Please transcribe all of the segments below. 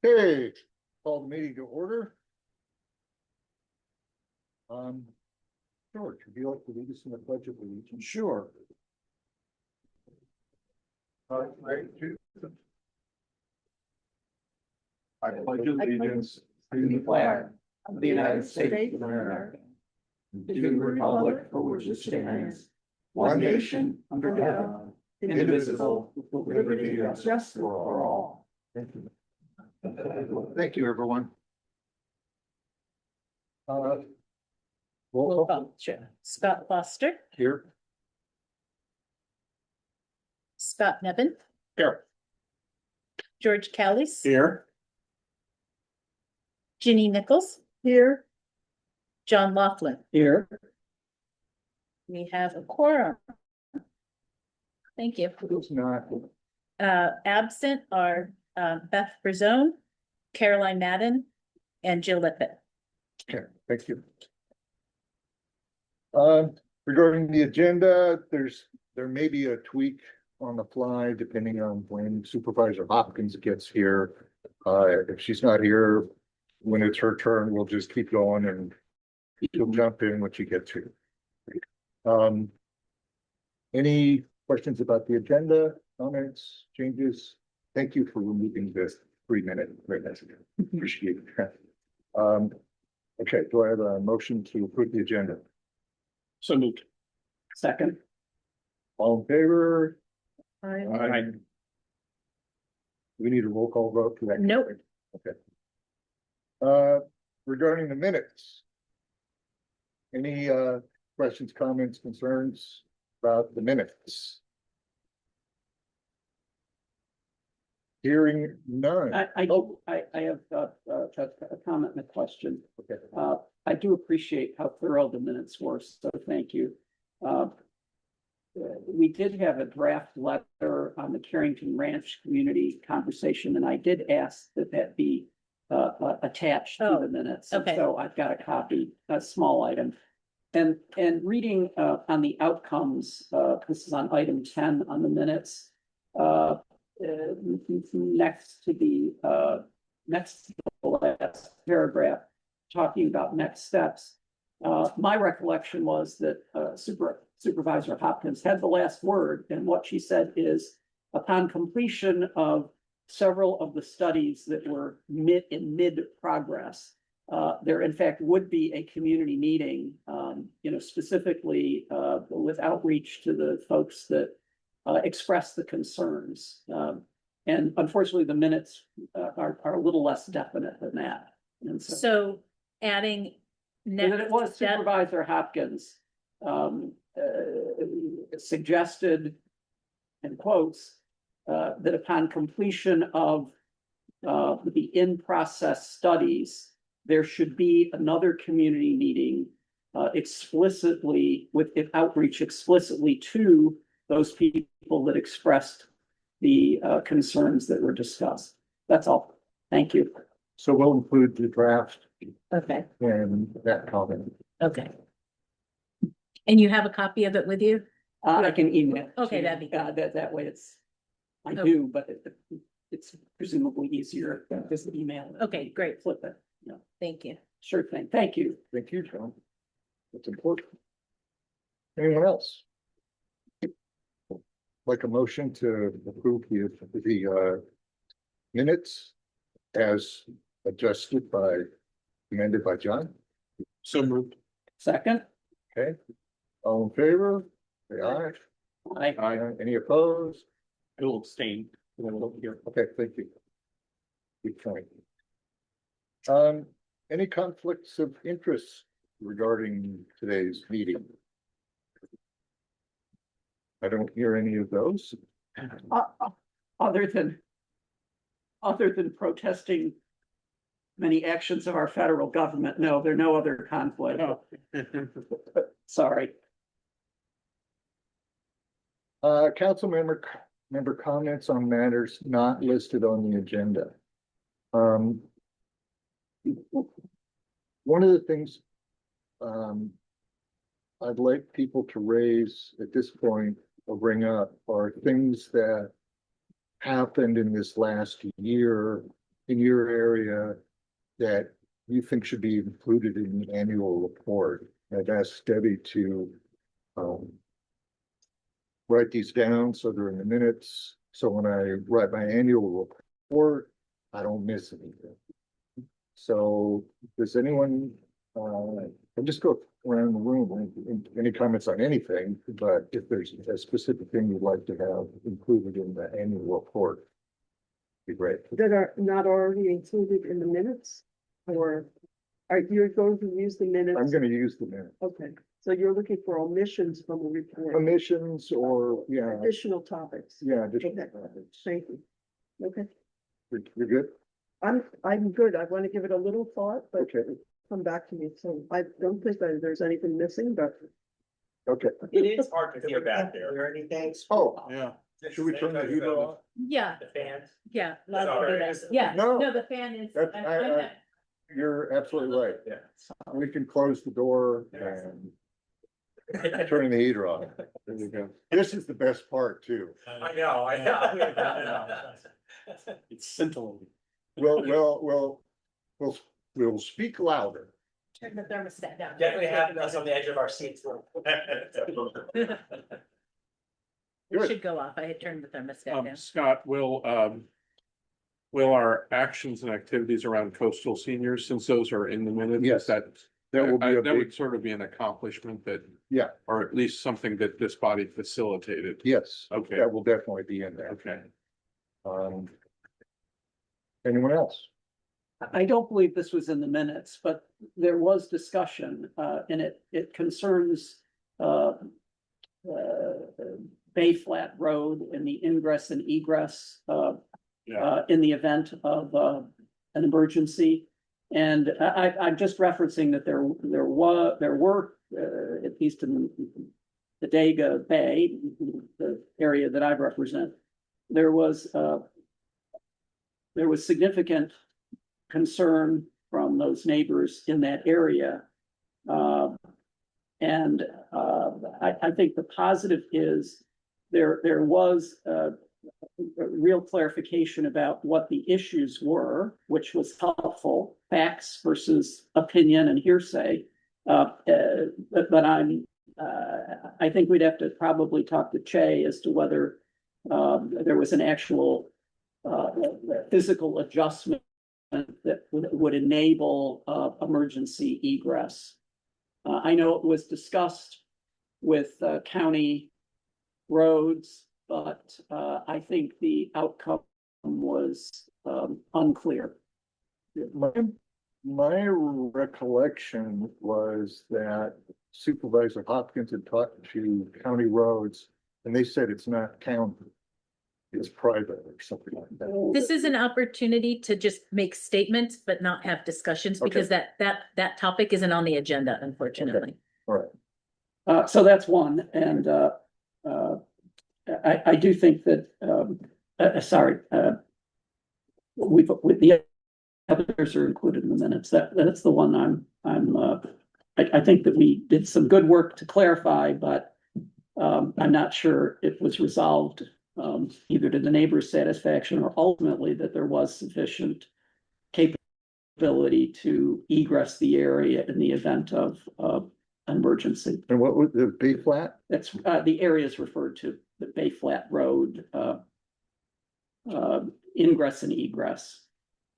Okay, call the meeting to order. George, would you like to lead us in the Pledge of Allegiance? Sure. I pledge allegiance to the flag of the United States of America, to the republic for which it stands, one nation under God, indivisible, with liberty and justice for all. Thank you. Thank you, everyone. Roll call. Sure. Scott Foster, Here. Scott Nevin, Here. George Callis, Here. Ginny Nichols. Here. John Laughlin. Here. We have a quorum. Thank you. Who's not? Absent are Beth Brazone, Caroline Madden, and Jill Lippett. Okay, thank you. Regarding the agenda, there may be a tweak on the fly depending on when Supervisor Hopkins gets here. If she's not here, when it's her turn, we'll just keep going and she'll jump in when she gets here. Any questions about the agenda, comments, changes? Thank you for removing this 3-minute. Very nice. Appreciate it. Okay, do I have a motion to approve the agenda? So moved. Second. All in favor? Aye. We need a roll call vote for that. Nope. Okay. Regarding the minutes. Any questions, comments, concerns about the minutes? Hearing none. I have a comment and a question. Okay. I do appreciate how thorough the minutes were, so thank you. We did have a draft letter on the Carrington Ranch community conversation, and I did ask that be attached to the minutes. okay. So I've got a copy, a small item. And reading on the outcomes, this is on item 10 on the minutes. Next to the last paragraph, talking about next steps. My recollection was that Supervisor Hopkins had the last word, and what she said is, upon completion of several of the studies that were in mid progress, there in fact would be a community meeting, specifically with outreach to the folks that express the concerns. And unfortunately, the minutes are a little less definite than that. And So adding and then it was step- Supervisor Hopkins suggested, in quotes, that upon completion of the in-process studies, there should be another community meeting explicitly with outreach explicitly to those people that expressed the concerns that were discussed. That's all. Thank you. So we'll include the draft Okay, and that comment. okay. And you have a copy of it with you? I can email. Okay, that'd be good. That way I Okay. do, but it's presumably easier to just email it. Okay, great. Flip it. Yeah, Thank you. sure thing. Thank you. Thank you, John. That's important. Anyone else? Like a motion to approve the minutes as amended by John. So moved. Second, Okay. All in favor? Say aye. I Any opposed? I will abstain. Okay, thank you. Good point. Any conflicts of interest regarding today's meeting? I don't hear any of those. other than protesting many actions of our federal government, no, there are no other conflict. Sorry. Council member comments on matters not listed on the agenda. One of the things I'd like people to raise at this point or bring up are things that happened in this last year in your area that you think should be included in the annual report? I've asked Debbie to write these down so they're in the minutes. So when I write my annual report, I don't miss anything. So does anyone, I'll just go around the room, any comments on anything, but if there's a specific thing you'd like to have included in the annual report, be great. That are not already included in the minutes? Or are you going to use the minutes? I'm gonna use the minute. Okay, so you're looking for omissions from a report, Omissions or, yeah, additional topics. yeah, additional Okay. topics. Thank you. Okay, You're good? I'm good. I want to give it a little thought, but Okay, come back to me. So I don't think that there's anything missing, but okay. It is hard to hear back there. Or anything? Oh, Yeah. should we turn the heater off? Yeah, The fans? yeah. Sorry. Yeah, No. no, the fan is. That's- You're absolutely right. Yeah. We can close the door and turn the heater off. There you go. This is the best part too. I know. It's scintillating. We'll speak louder. Turn the thermostat down. Definitely having us on the edge of our seats. It should go off. I had turned the thermostat down. Scott, will our actions and activities around coastal seniors, since those are in the minutes? Yes. That That would big, sort of be an accomplishment that, yeah, or at least something that this body facilitated. yes. Okay. That will definitely be in there. Okay. Anyone else? I don't believe this was in the minutes, but there was discussion, and it concerns, Bay Flat Road and the ingress and egress, in the event of, an emergency. And I'm just referencing that there were, at least in the Daga Bay, the area that I represent, there was significant concern from those neighbors in that area. I think the positive is there was a real clarification about what the issues were, which was helpful, facts versus opinion and hearsay. But I think we'd have to probably talk to Che as to whether there was an actual physical adjustment that would enable emergency egress. I know it was discussed with county roads, but I think the outcome was unclear. My recollection was that Supervisor Hopkins had talked to county roads and they said it's not county. It's private or something like that. This is an opportunity to just make statements, but not have discussions, because that topic isn't on the agenda, unfortunately. All right. So that's one, and I do think that, with the others are included in the minutes. That's the one I think that we did some good work to clarify, but I'm not sure it was resolved either to the neighbor's satisfaction or ultimately that there was sufficient capability to egress the area in the event of emergency. And what was the Bay Flat? That's the areas referred to, the Bay Flat Road, ingress and egress.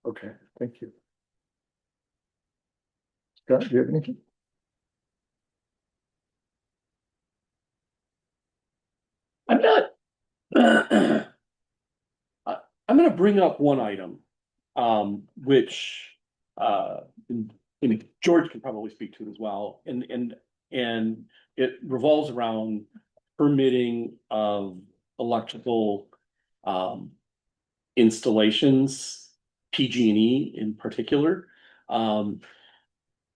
Okay, thank you. Scott, do you have anything? I'm not. I'm gonna bring up one item, which, and George can probably speak to it as well, and it revolves around permitting of electrical, installations, PG&E in particular.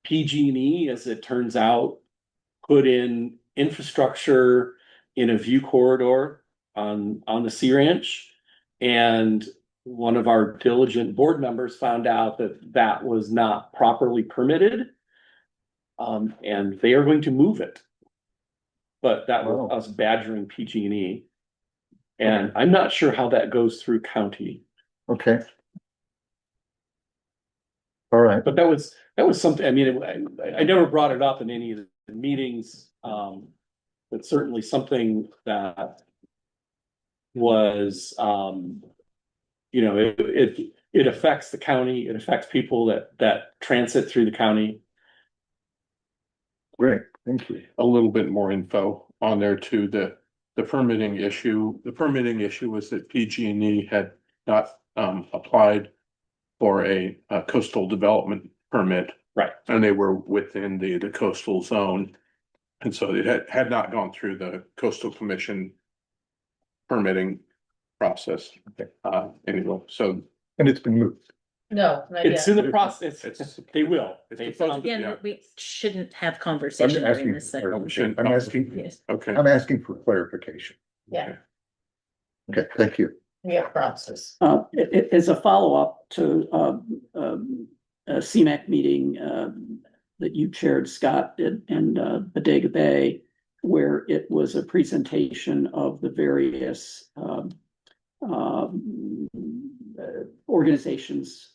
PG&E, as it turns out, put in infrastructure in a view corridor on the Sea Ranch. And one of our diligent board members found out that that was not properly permitted. And they are going to move it. But that was us badgering PG&E. And I'm not sure how that goes through county, Okay. All right, but that was something, I mean, I never brought it up in any of the meetings. But certainly something that was, it affects the county, it affects people that transit through the county. great, thank you. A little bit more info on there too, the permitting issue. The permitting issue was that PG&E had not applied for a coastal development permit. Right. And they were within the coastal zone. And so it had not gone through the coastal commission permitting process. Anyway, so And it's been moved. No, not It's yet. in the process, It's- they will. it's They- supposed to- Again, yeah. we shouldn't have conversation during asking this for segment. Shouldn't- I'm asking, Yes, Okay. I'm asking for clarification. yeah, Okay, thank you. yeah, process. As a follow-up to, a CMAC meeting, that you chaired, Scott, and Bodega Bay, where it was a presentation of the various, organizations,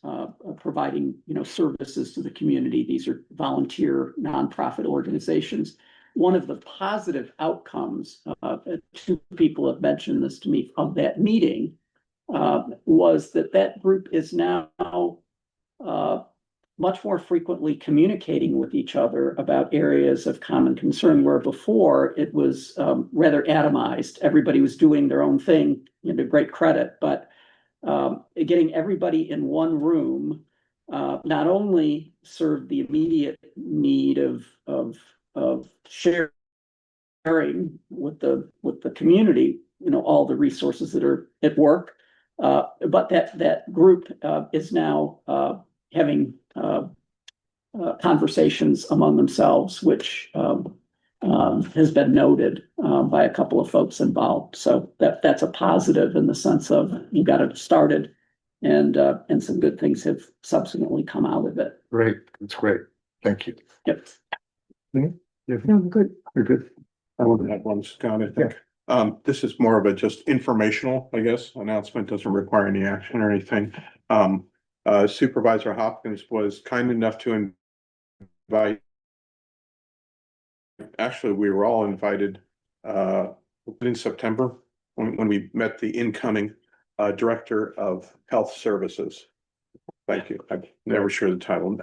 providing, services to the community. These are volunteer nonprofit organizations. One of the positive outcomes, two people have mentioned this to me of that meeting, was that group is now, much more frequently communicating with each other about areas of common concern, where before it was, rather atomized. Everybody was doing their own thing, great credit, but getting everybody in one room, not only served the immediate need of sharing with the community, all the resources that are at work, but that group is now having conversations among themselves, which has been noted by a couple of folks involved. So that's a positive in the sense of you got it started, and some good things have subsequently come out of it. Great, that's great. Thank you. Yep. No, I'm good. You're good. I would have one, Scott, I think. This is more of a just informational, I guess, announcement, doesn't require any action or anything. Supervisor Hopkins was kind enough to invite. Actually, we were all invited in September when we met the incoming Director of Health Services. Thank you. I'm never sure the title,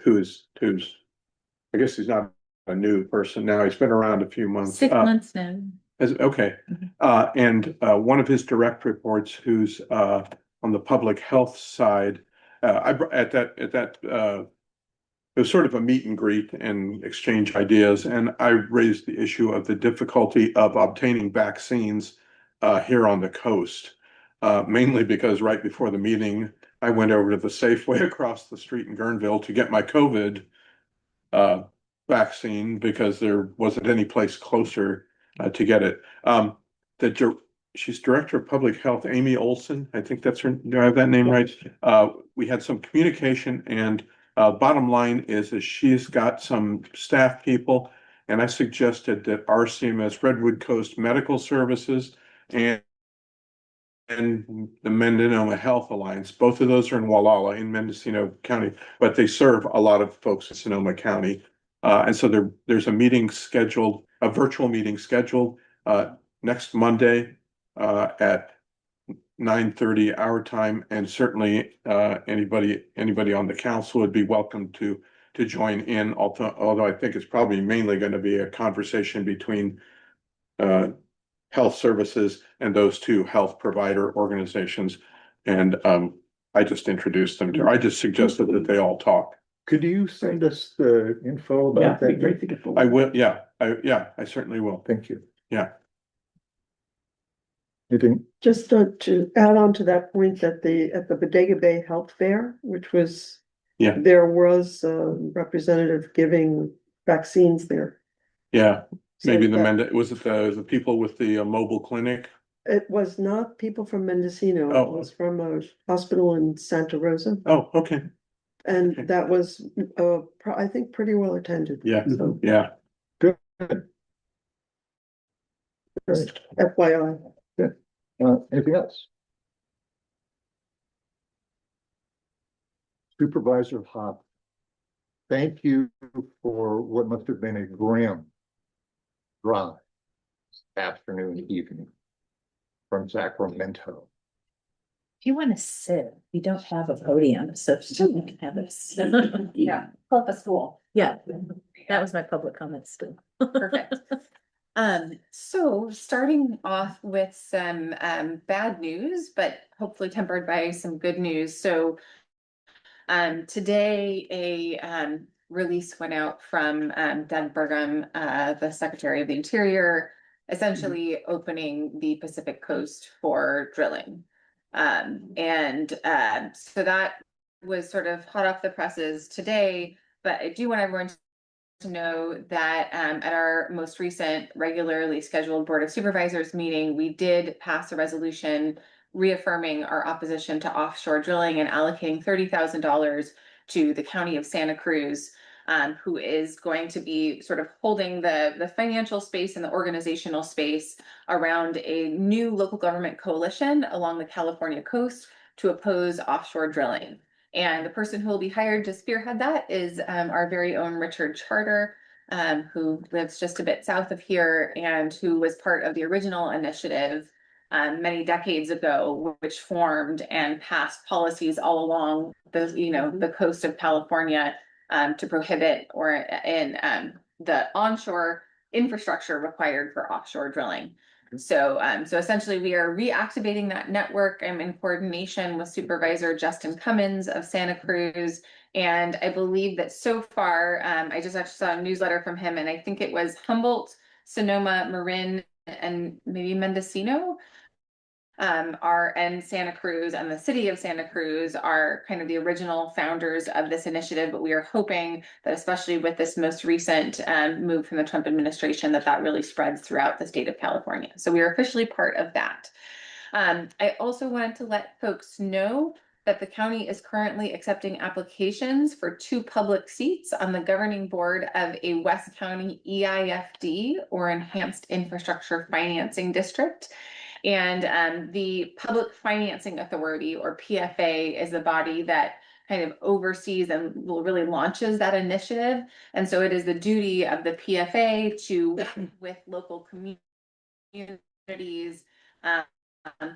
who's, I guess he's not a new person now. He's been around a few months. 6 months now. Okay, and one of his direct reports, who's on the public health side, it was sort of a meet and greet and exchange ideas, and I raised the issue of the difficulty of obtaining vaccines here on the coast. Mainly because right before the meeting, I went over to the Safeway across the street in Guerneville to get my COVID vaccine because there wasn't any place closer to get it. She's Director of Public Health, Amy Olson. I think that's her. Do I have that name right? We had some communication, and bottom line is she's got some staff people, and I suggested that RCMS, Redwood Coast Medical Services, and the Mendocino Health Alliance. Both of those are in Wallala in Mendocino County, but they serve a lot of folks in Sonoma County. And so there's a meeting scheduled, a virtual meeting scheduled next Monday at 9:30 our time, and certainly anybody on the council would be welcome to join in. Although I think it's probably mainly going to be a conversation between health services and those two health provider organizations. And I just introduced them to. I just suggested that they all talk. Could you send us the info Yeah, about it'd be that? great to get the. I will. Yeah, I certainly will. Thank you. Yeah. Anything? Just to add on to that point, that at the Bodega Bay Health Fair, which was. Yeah. There was a representative giving vaccines there. Yeah. So Maybe was it the people with the mobile clinic? It was not people from Mendocino. It Oh. was from a hospital in Santa Rosa. Oh, okay. And Okay. that was, I think, pretty well attended. Yeah. So, Yeah. just FYI. Anything else? Supervisor Hop, thank you for what must have been a grim drive afternoon, evening from Sacramento. If you want to sit, we don't have a podium, so you can have this. Yeah, pull up a stool. Yeah, that was my public comments too. Perfect. So starting off with some bad news, but hopefully tempered by some good news. So today a release went out from Doug Burgum, the Secretary of the Interior, essentially opening the Pacific Coast for drilling. So that was sort of hot off the presses today, but I do want everyone to know that at our most recent regularly scheduled Board of Supervisors meeting, we did pass a resolution reaffirming our opposition to offshore drilling and allocating $30,000 to the County of Santa Cruz, who is going to be sort of holding the financial space and the organizational space around a new local government coalition along the California coast to oppose offshore drilling. And the person who will be hired to spearhead that is our very own Richard Charter, who lives just a bit south of here and who was part of the original initiative many decades ago, which formed and passed policies all along the coast of California to prohibit or in the onshore infrastructure required for offshore drilling. So essentially we are reactivating that network. I'm in coordination with Supervisor Justin Cummins of Santa Cruz. And I believe that so far, I just actually saw a newsletter from him, and I think it was Humboldt, Sonoma, Marin, and maybe Mendocino and Santa Cruz and the city of Santa Cruz are kind of the original founders of this initiative, but we are hoping that especially with this most recent move from the Trump administration, that really spreads throughout the state of California. So we are officially part of that. I also wanted to let folks know that the county is currently accepting applications for 2 public seats on the governing board of a West County EIFD, or Enhanced Infrastructure Financing District. And the Public Financing Authority, or PFA, is the body that kind of oversees and really launches that initiative. And so it is the duty of the PFA to work with local communities to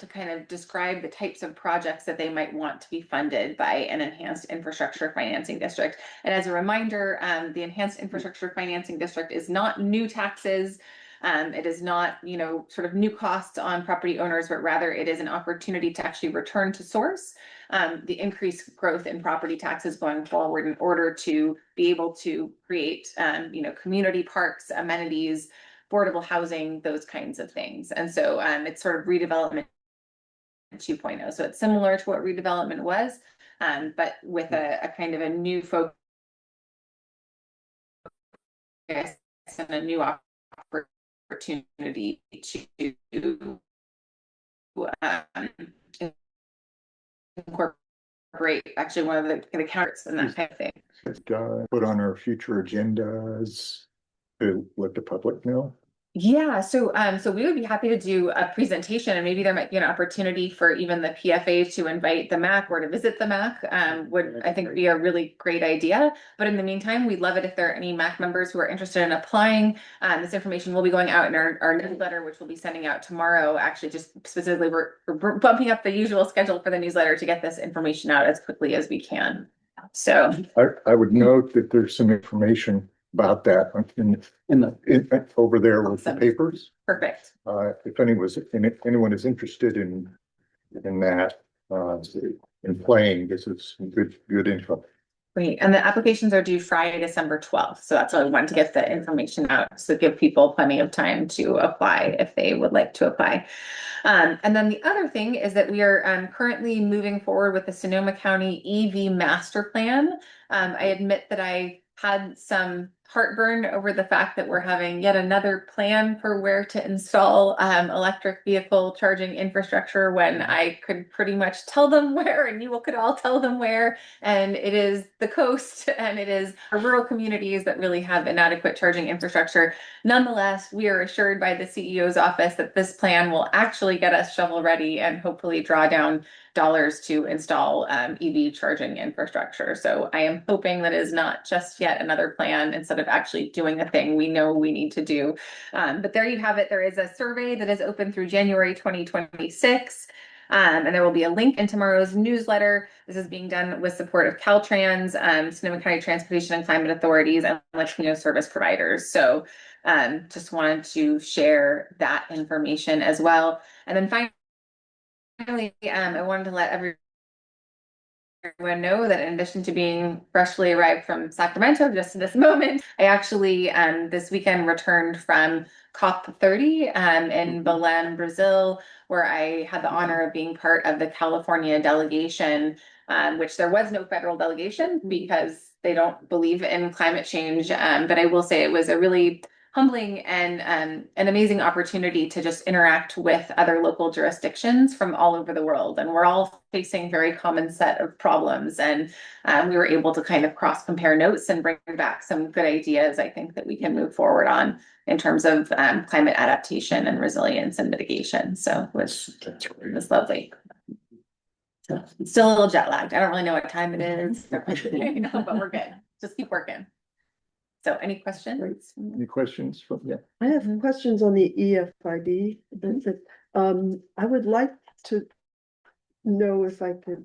kind of describe the types of projects that they might want to be funded by an Enhanced Infrastructure Financing District. And as a reminder, the Enhanced Infrastructure Financing District is not new taxes. It is not, sort of new costs on property owners, but rather it is an opportunity to actually return to source the increased growth in property taxes going forward in order to be able to create, community parks, amenities, affordable housing, those kinds of things. And so it's sort of redevelopment 2.0. So it's similar to what redevelopment was, but with a kind of a new focus and a new opportunity to incorporate actually one of the counterparts and that kind of thing. Put on our future agendas to let the public know. Yeah, so we would be happy to do a presentation, and maybe there might be an opportunity for even the PFA to invite the MAC or to visit the MAC. Would I think be a really great idea. But in the meantime, we'd love it if there are any MAC members who are interested in applying. This information will be going out in our newsletter, which we'll be sending out tomorrow. Actually, just specifically, we're bumping up the usual schedule for the newsletter to get this information out as quickly as we can. So I would note that there's some information about that over there with the Awesome. papers. perfect. If anyone is interested in that, in playing, this is some good info. Great. And the applications are due Friday, December 12th. So that's why we wanted to get the information out. So give people plenty of time to apply if they would like to apply. And then the other thing is that we are currently moving forward with the Sonoma County EV Master Plan. I admit that I had some heartburn over the fact that we're having yet another plan for where to install electric vehicle charging infrastructure when I could pretty much tell them where and you could all tell them where. And it is the coast and it is our rural communities that really have inadequate charging infrastructure. Nonetheless, we are assured by the CEO's office that this plan will actually get us shovel ready and hopefully draw down dollars to install EV charging infrastructure. So I am hoping that is not just yet another plan instead of actually doing the thing we know we need to do. But there you have it. There is a survey that is open through January 2026. And there will be a link in tomorrow's newsletter. This is being done with support of Caltrans, Sonoma County Transportation and Climate Authorities, and Latino service providers. So just wanted to share that information as well. And then finally, I wanted to let everyone know that in addition to being freshly arrived from Sacramento just in this moment, I actually this weekend returned from COP30 in Belém, Brazil, where I had the honor of being part of the California delegation, which there was no federal delegation because they don't believe in climate change. But I will say it was a really humbling and an amazing opportunity to just interact with other local jurisdictions from all over the world. And we're all facing very common set of problems. And we were able to kind of cross compare notes and bring back some good ideas, I think, that we can move forward on in terms of climate adaptation and resilience and mitigation. So it was lovely. So still a little jet lagged. I don't really know what time it is, but we're good. Just keep working. So any questions? Any questions from, yeah? I have questions on the EFID. I would like to know if I could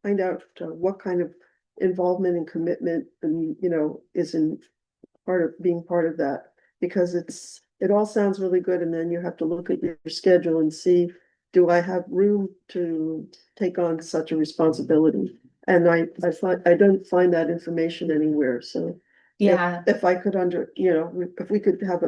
find out what kind of involvement and commitment and, is in being part of that. Because it all sounds really good, and then you have to look at your schedule and see, do I have room to take on such a responsibility? And I don't find that information anywhere, so. Yeah. If I could if we could have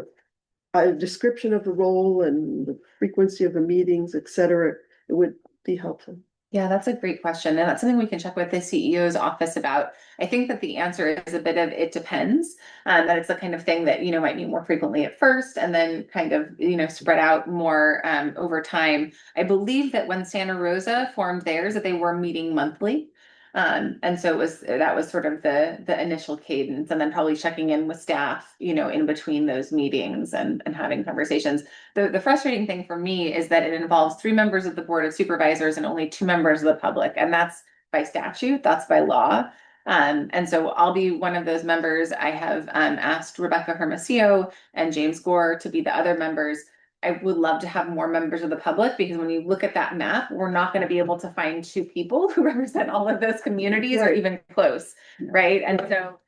a description of the role and the frequency of the meetings, et cetera, it would be helpful. Yeah, that's a great question. And that's something we can check with the CEO's office about. I think that the answer is a bit of it depends. That it's the kind of thing that, might meet more frequently at first and then kind of, spread out more over time. I believe that when Santa Rosa formed theirs, that they were meeting monthly. And so that was sort of the initial cadence, and then probably checking in with staff, in between those meetings and having conversations. The frustrating thing for me is that it involves 3 members of the Board of Supervisors and only 2 members of the public, and that's by statute, that's by law. And so I'll be one of those members. I have asked Rebecca Hermosillo and James Gore to be the other members. I would love to have more members of the public, because when you look at that map, we're not going to be able to find 2 people who represent all of those communities or even close, right? And so,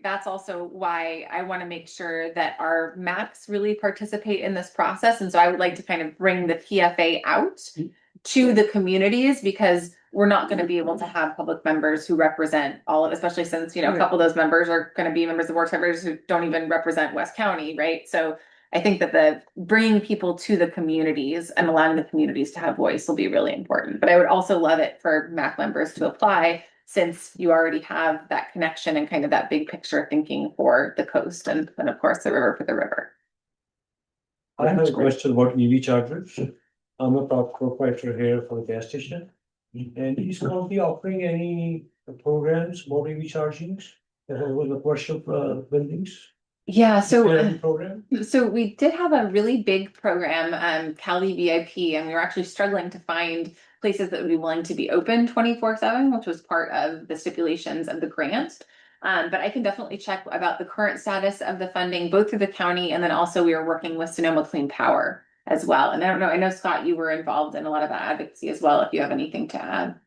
that's also why I want to make sure that our MACs really participate in this process. And so I would like to kind of bring the PFA out to the communities, because we're not going to be able to have public members who represent all of, especially since, a couple of those members are going to be members of the board of members who don't even represent West County, right? So I think that the bringing people to the communities and allowing the communities to have voice will be really important. But I would also love it for MAC members to apply, since you already have that connection and kind of that big picture thinking for the coast and of course the river for the river. I have a question about EV chargers. I'm a proprietor here for a gas station. And is currently offering any programs about EV chargings over the commercial buildings? Yeah, Is there any program? so we did have a really big program, Cali VIP, and we were actually struggling to find places that would be willing to be open 24/7, which was part of the stipulations of the grant. But I can definitely check about the current status of the funding, both through the county, and then also we are working with Sonoma Clean Power as well. And I know Scott, you were involved in a lot of that advocacy as well, if you have anything to add.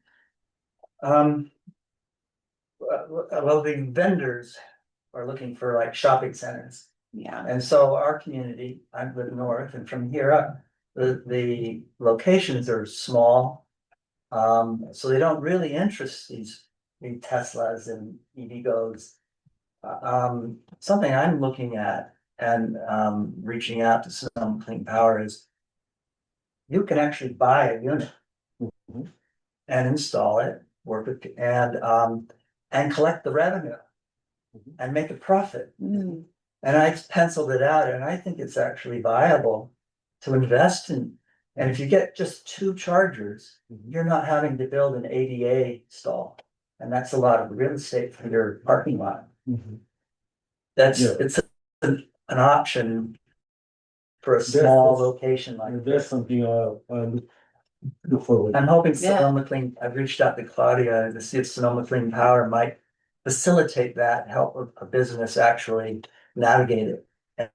Well, the vendors are looking for like shopping centers. Yeah. And so our community, I live north, and from here up, the locations are small. So they don't really interest these Teslas and EVgos. Something I'm looking at and reaching out to Sonoma Clean Power is you can actually buy a unit and install it, work with, and collect the revenue. and make a profit. Mm. And I penciled it out and I think it's actually viable to invest in. And if you get just 2 chargers, you're not having to build an ADA stall. And that's a lot of real estate for your parking lot. That's, Yeah. it's an option for a small location like That's this. something look forward. I'm hoping Yeah. Sonoma Clean, I've reached out to Claudia to see if Sonoma Clean Power might facilitate that, help a business actually navigate it.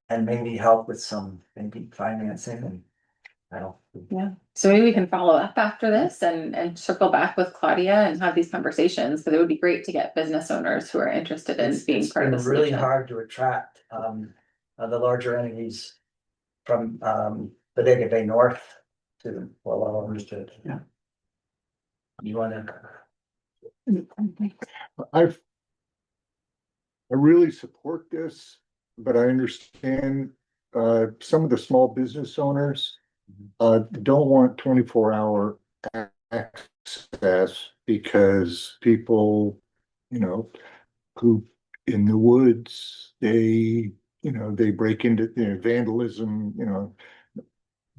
And maybe help with some, maybe financing and, I don't. Yeah, so maybe we can follow up after this and circle back with Claudia and have these conversations, because it would be great to get business owners who are interested in being It's part of been the really solution. hard to attract, the larger entities from, Bodega Bay North to, well, I understood. Yeah. You wanna? I really support this, but I understand, some of the small business owners, don't want 24-hour access because people, who in the woods, they break into, vandalism,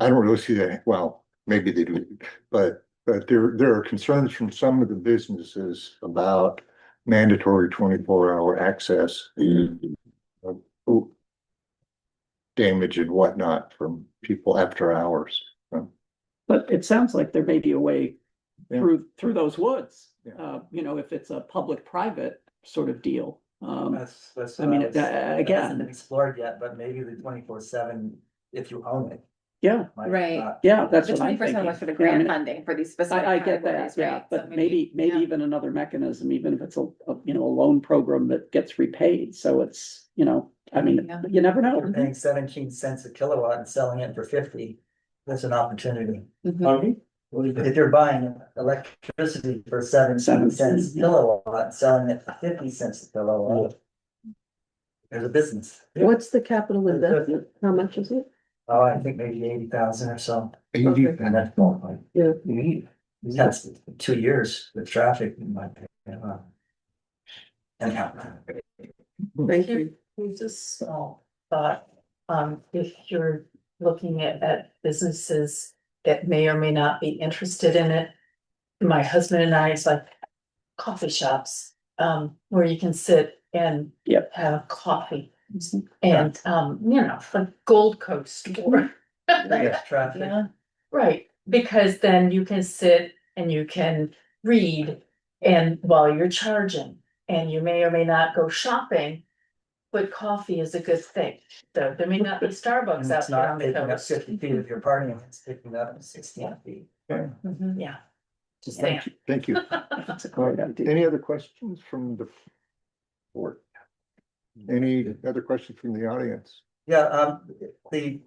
I don't really see that. Well, maybe they do, but there are concerns from some of the businesses about mandatory 24-hour access, damage and whatnot from people after hours. But it sounds like there may be a way Yeah. through those woods. Yeah. If it's a public-private sort of deal. That's. I mean, what That again- hasn't been explored yet, but maybe the 24/7, if you own it. Yeah, might Right. not- yeah, that's The what I'm 20% thinking. was for the Yeah, I grant mean, funding for these specific I get that, categories, yeah, right? So but maybe yeah. even another mechanism, even if it's a loan program that gets repaid, so it's, I mean, Yeah. you never know. You're paying 17 cents a kilowatt and selling it for 50. That's an opportunity. Mhm. Pardon me? What is If that? you're buying electricity for 17 cents a kilowatt, and selling it for 50 cents a kilowatt. There's a business. What's the capital investment? How much is it? Oh, I think maybe 80,000 or so. 80. And that's qualified. Yeah. That's 2 years with traffic in my opinion. Anyhow. Thank you. Just small thought, if you're looking at businesses that may or may not be interested in it. My husband and I, it's like coffee shops, where you can sit and Yep. have coffee. And, like Gold Coast or. Yeah, traffic. Yeah, right, because then you can sit and you can read and while you're charging, and you may or may not go shopping. But coffee is a good thing, so there may not be And Starbucks out it's there not on the taking up coast. 50 feet of your parking, it's taking up 16 feet. Mhm, yeah. Just Thank you. Thank you. That's a great idea. Any other questions from the board? Any other questions from the audience? Yeah, the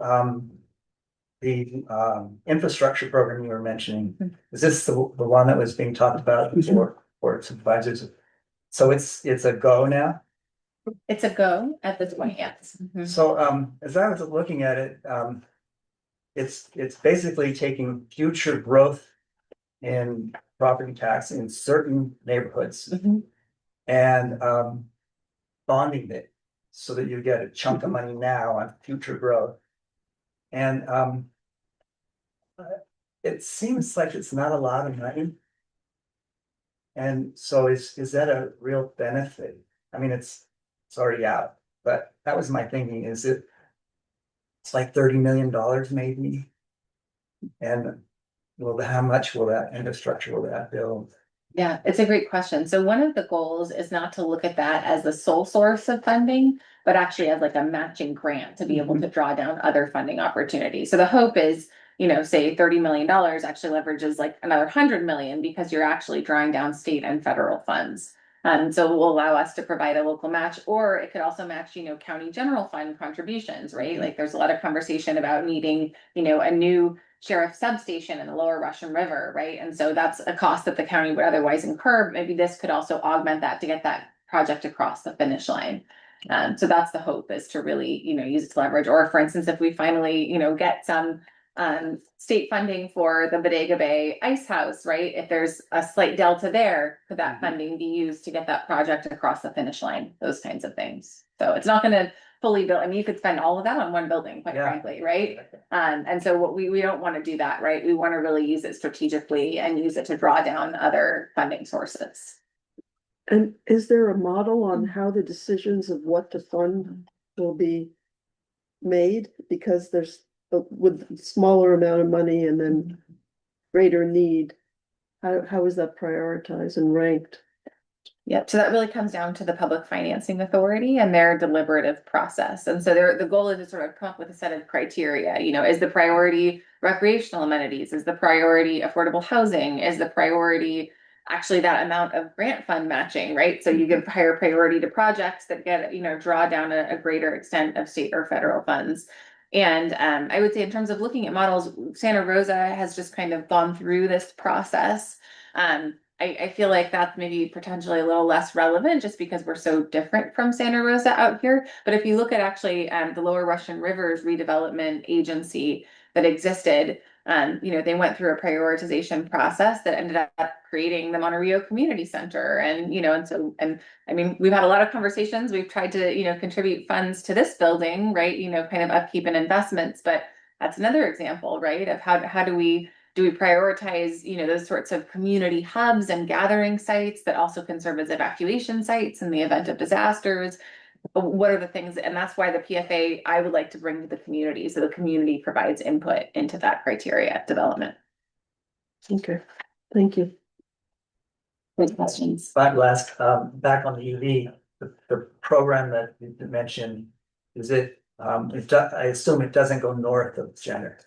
infrastructure program you were mentioning, is this the one that was being talked about before, for supervisors? So it's a go now? It's a go at this point, yes. Mhm. So, as I was looking at it, it's basically taking future growth in property tax in certain neighborhoods Mhm. and, bonding it so that you get a chunk of money now on future growth. And, it seems like it's not a lot of money. And so is that a real benefit? I mean, it's already out, but that was my thinking, is it? It's like $30 million maybe. And how much will that infrastructure will that build? Yeah, it's a great question. So one of the goals is not to look at that as the sole source of funding, but actually as like a matching grant to be able to draw down other funding opportunities. So the hope is, say $30 million actually leverages like another 100 million because you're actually drawing down state and federal funds. So it will allow us to provide a local match, or it could also match, county general fund contributions, right? Like there's a lot of conversation about needing, a new sheriff substation in the lower Russian River, right? And so that's a cost that the county would otherwise incur. Maybe this could also augment that to get that project across the finish line. So that's the hope, is to really, use it to leverage. Or for instance, if we finally, get some state funding for the Bodega Bay Ice House, right? If there's a slight delta there, could that funding be used to get that project across the finish line? Those kinds of things. So it's not gonna fully build, I mean, you could spend all of that on one building, quite frankly, right? And so what we don't wanna do that, right? We wanna really use it strategically and use it to draw down other funding sources. And is there a model on how the decisions of what to fund will be made? Because there's, with smaller amount of money and then greater need, how is that prioritized and ranked? Yep, so that really comes down to the Public Financing Authority and their deliberative process. And so the goal is to sort of come up with a set of criteria, you know, is the priority recreational amenities? Is the priority affordable housing? Is the priority actually that amount of grant fund matching, right? So you give higher priority to projects that get, you know, draw down a greater extent of state or federal funds. And I would say in terms of looking at models, Santa Rosa has just kind of gone through this process. I feel like that's maybe potentially a little less relevant just because we're so different from Santa Rosa out here. But if you look at actually the Lower Russian Rivers Redevelopment Agency that existed, you know, they went through a prioritization process that ended up creating the Monterey Community Center. And, you know, and I mean, we've had a lot of conversations. We've tried to, you know, contribute funds to this building, right? You know, kind of upkeep and investments, but that's another example, right? Of how do we prioritize, you know, those sorts of community hubs and gathering sites that also can serve as evacuation sites in the event of disasters? What are the things, and that's why the PFA I would like to bring to the community, so the community provides input into that criteria development. Okay, thank you. Good questions. But last, back on the EV, the program that you mentioned, is it, I assume it doesn't go north of Jenner.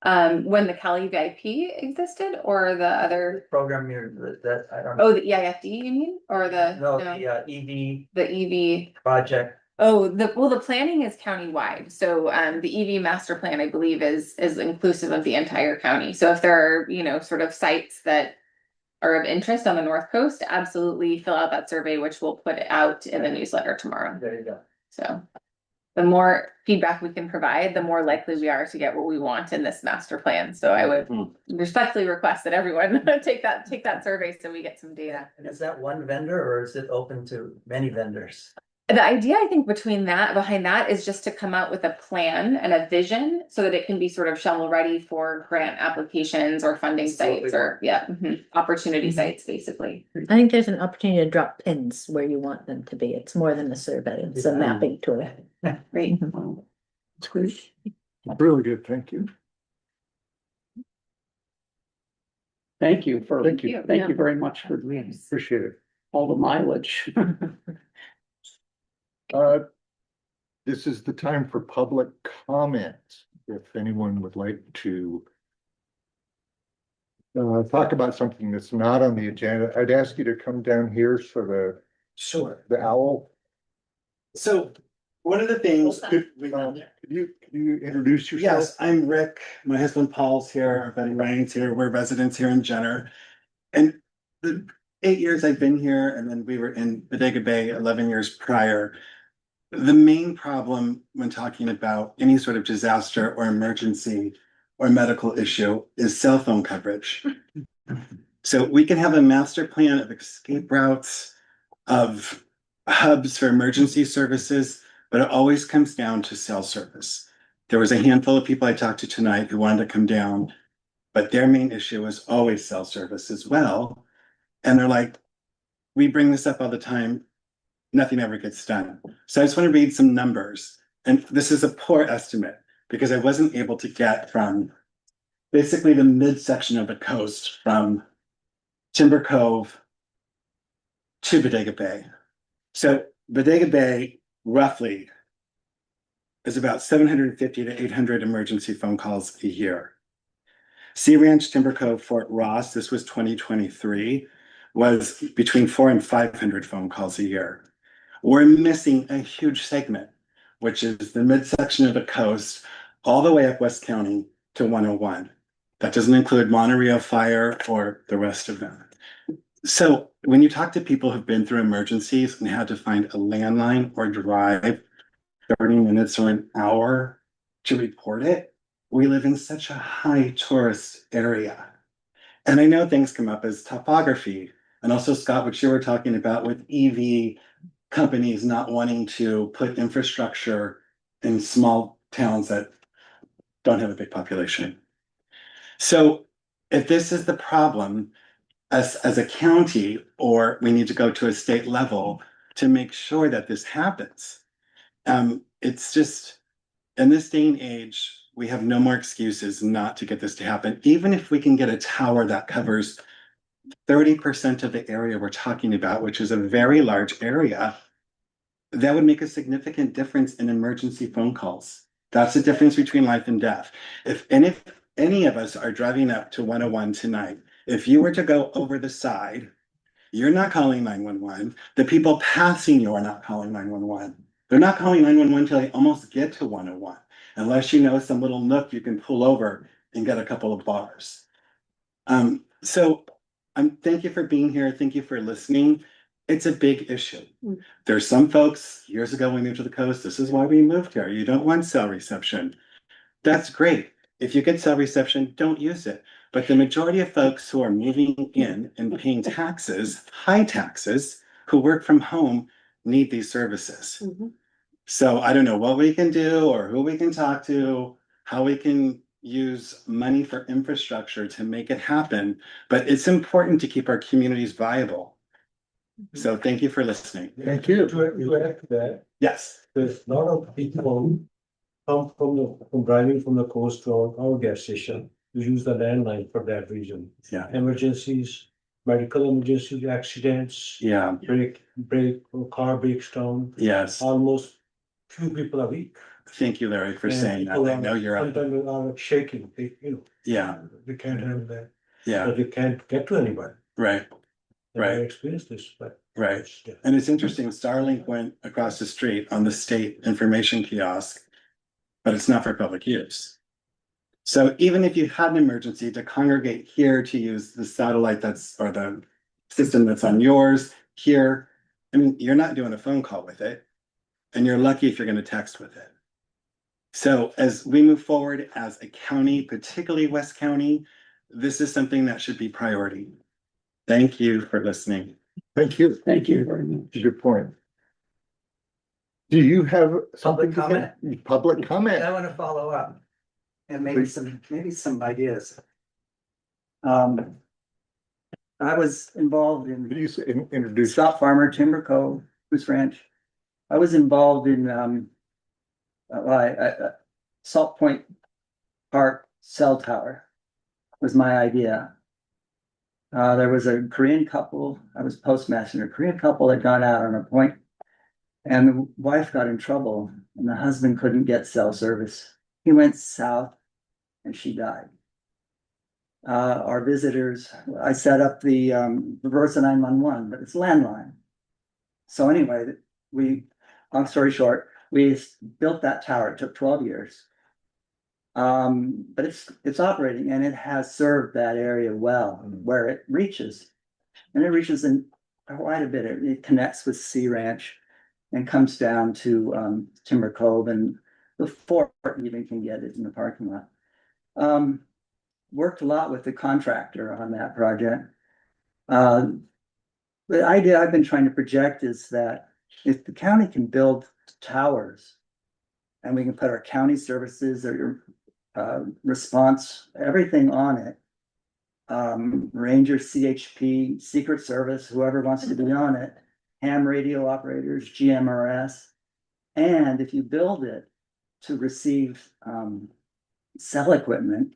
When the Cali VIP existed, or the other, Program here, that, I don't know. oh, the EIFD, you mean, or the? No, the EV The EV. project. Oh, the planning is countywide, so the EV master plan, I believe, is inclusive of the entire county. So if there are, you know, sort of sites that are of interest on the North Coast, absolutely fill out that survey, which we'll put out in the newsletter tomorrow. There you go. So the more feedback we can provide, the more likely we are to get what we want in this master plan. So I would respectfully request that everyone take that survey so we get some data. And is that one vendor or is it open to many vendors? The idea, I think, behind that is just to come out with a plan and a vision so that it can be sort of shovel ready for grant applications or funding sites or, opportunity sites, basically. I think there's an opportunity to drop pins where you want them to be. It's more than a survey, it's a mapping tool. Great. It's great. Really good, thank you. Thank you for, Thank you. thank you very much for Appreciate it. all the mileage. This is the time for public comment. If anyone would like to talk about something that's not on the agenda, I'd ask you to come down here so Sure. the owl. So one of the things, Could you introduce yourself? yes, I'm Rick. My husband Paul's here. Our buddy Ryan's here. We're residents here in Jenner. And the 8 years I've been here, and then we were in Bodega Bay 11 years prior. The main problem when talking about any sort of disaster or emergency or medical issue is cell phone coverage. So we can have a master plan of escape routes, of hubs for emergency services, but it always comes down to cell service. There was a handful of people I talked to tonight who wanted to come down, but their main issue was always cell service as well. And they're like, we bring this up all the time. Nothing ever gets done. So I just want to read some numbers. And this is a poor estimate because I wasn't able to get from basically the midsection of the coast from Timber Cove to Bodega Bay. So Bodega Bay roughly is about 750 to 800 emergency phone calls a year. Sea Ranch, Timber Cove, Fort Ross, this was 2023, was between 400 and 500 phone calls a year. We're missing a huge segment, which is the midsection of the coast, all the way up West County to 101. That doesn't include Monterey Fire or the rest of them. So when you talk to people who've been through emergencies and had to find a landline or drive 30 minutes or an hour to report it, we live in such a high tourist area. And I know things come up as topography, and also Scott, what you were talking about with EV companies not wanting to put infrastructure in small towns that don't have a big population. So if this is the problem, as a county, or we need to go to a state level to make sure that this happens. It's just, in this day and age, we have no more excuses not to get this to happen. Even if we can get a tower that covers 30% of the area we're talking about, which is a very large area, that would make a significant difference in emergency phone calls. That's the difference between life and death. If any of us are driving up to 101 tonight, if you were to go over the side, you're not calling 911. The people passing you are not calling 911. They're not calling 911 until they almost get to 101, unless you know some little nook you can pull over and get a couple of bars. So thank you for being here. Thank you for listening. It's a big issue. There's some folks, years ago when we moved to the coast, this is why we moved here. You don't want cell reception. That's great. If you get cell reception, don't use it. But the majority of folks who are moving in and paying taxes, high taxes, who work from home, need these services. So I don't know what we can do or who we can talk to, how we can use money for infrastructure to make it happen. But it's important to keep our communities viable. So thank you for listening. Thank you. To add to that, Yes. there's a lot of people come from driving from the coast to our gas station. We use the landline for that reason. Yeah. Emergencies, medical emergencies, accidents. Yeah. Car breaks down. Yes. Almost few people a week. Thank you, Larry, for And saying that. people I know you're up. sometimes are shaking, Yeah. they can't handle that. Yeah. But they can't get to anybody. Right. And I Right. experienced this, but. Right. Yeah. And it's interesting, Starlink went across the street on the state information kiosk, but it's not for public use. So even if you had an emergency to congregate here to use the satellite or the system that's on yours here, I mean, you're not doing a phone call with it, and you're lucky if you're going to text with it. So as we move forward as a county, particularly West County, this is something that should be priority. Thank you for listening. Thank you. Thank you very much. Good point. Do you have something Public to say? Public comment. I want to follow up. And maybe some ideas. I was involved Did in you say, introduce? Stop Farmer Timber Cove, Goose Ranch. I was involved in, Salt Point Park cell tower was my idea. There was a Korean couple, I was postmaster, a Korean couple had gone out on a point. And the wife got in trouble and the husband couldn't get cell service. He went south and she died. Our visitors, I set up the reverse 911, but it's landline. So anyway, long story short, we built that tower. It took 12 years. But it's operating and it has served that area well where it reaches. And it reaches in quite a bit. It connects with Sea Ranch and comes down to Timber Cove, and the fort even can get it in the parking lot. Worked a lot with the contractor on that project. The idea I've been trying to project is that if the county can build towers and we can put our county services or response, everything on it, Ranger, CHP, Secret Service, whoever wants to be on it, ham radio operators, GMRS. And if you build it to receive cell equipment,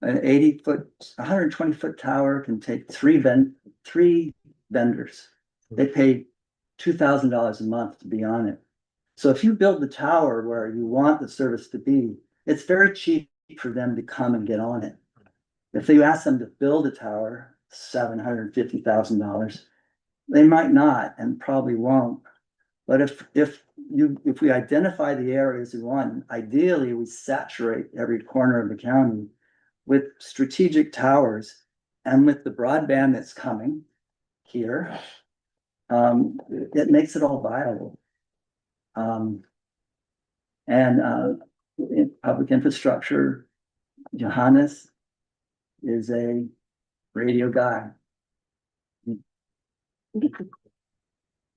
an 80-foot, 120-foot tower can take three vendors. They pay $2,000 a month to be on it. So if you build the tower where you want the service to be, it's very cheap for them to come and get on it. If you ask them to build a tower, $750,000, they might not and probably won't. But if we identify the areas we want, ideally we saturate every corner of the county with strategic towers and with the broadband that's coming here, it makes it all viable. And public infrastructure, Johannes is a radio guy.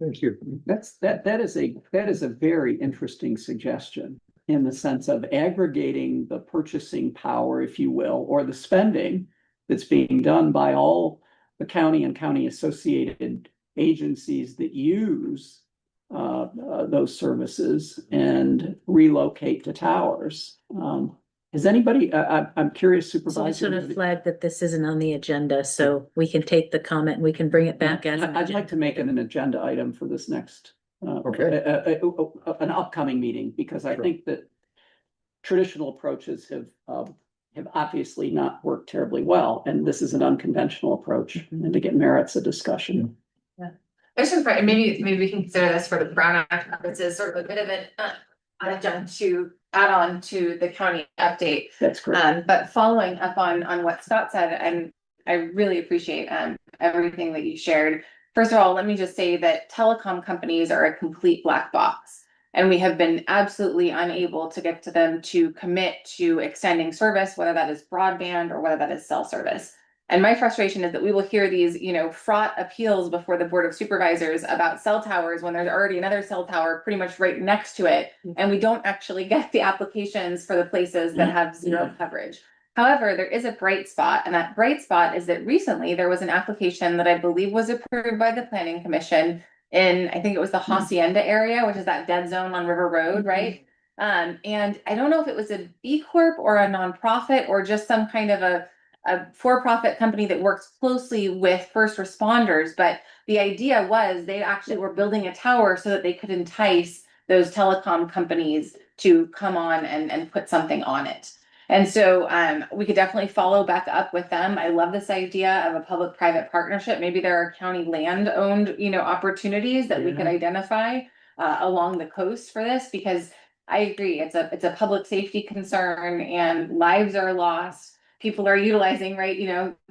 Thank you. That is a very interesting suggestion in the sense of aggregating the purchasing power, if you will, or the spending that's being done by all the county and county associated agencies that use those services and relocate to towers. Has anybody, I'm curious, So I Supervisor. sort of flagged that this isn't on the agenda, so we can take the comment and we can bring it back as. an I'd like to make it agenda an agenda item for this next, Okay. an upcoming meeting, because I Sure. think that traditional approaches have obviously not worked terribly well, and this is an unconventional approach, and to get merits a discussion. I just, maybe we can consider this for the Brown Act purposes, sort of a bit of an adjunct to add on to the county update. That's correct. But following up on what Scott said, and I really appreciate everything that you shared. First of all, let me just say that telecom companies are a complete black box. And we have been absolutely unable to get to them to commit to extending service, whether that is broadband or whether that is cell service. And my frustration is that we will hear these, fraught appeals before the Board of Supervisors about cell towers when there's already another cell tower pretty much right next to it. And we don't actually get the applications for the places that have zero coverage. However, there is a bright spot, and that bright spot is that recently there was an application that I believe was approved by the Planning Commission in, I think it was the Hacienda area, which is that dead zone on River Road, right? And I don't know if it was a B Corp or a nonprofit or just some kind of a for-profit company that works closely with first responders, but the idea was they actually were building a tower so that they could entice those telecom companies to come on and put something on it. And so we could definitely follow back up with them. I love this idea of a public-private partnership. Maybe there are county land-owned, opportunities that we could identify along the coast for this, because I agree, it's a public safety concern and lives are lost. People are utilizing, right,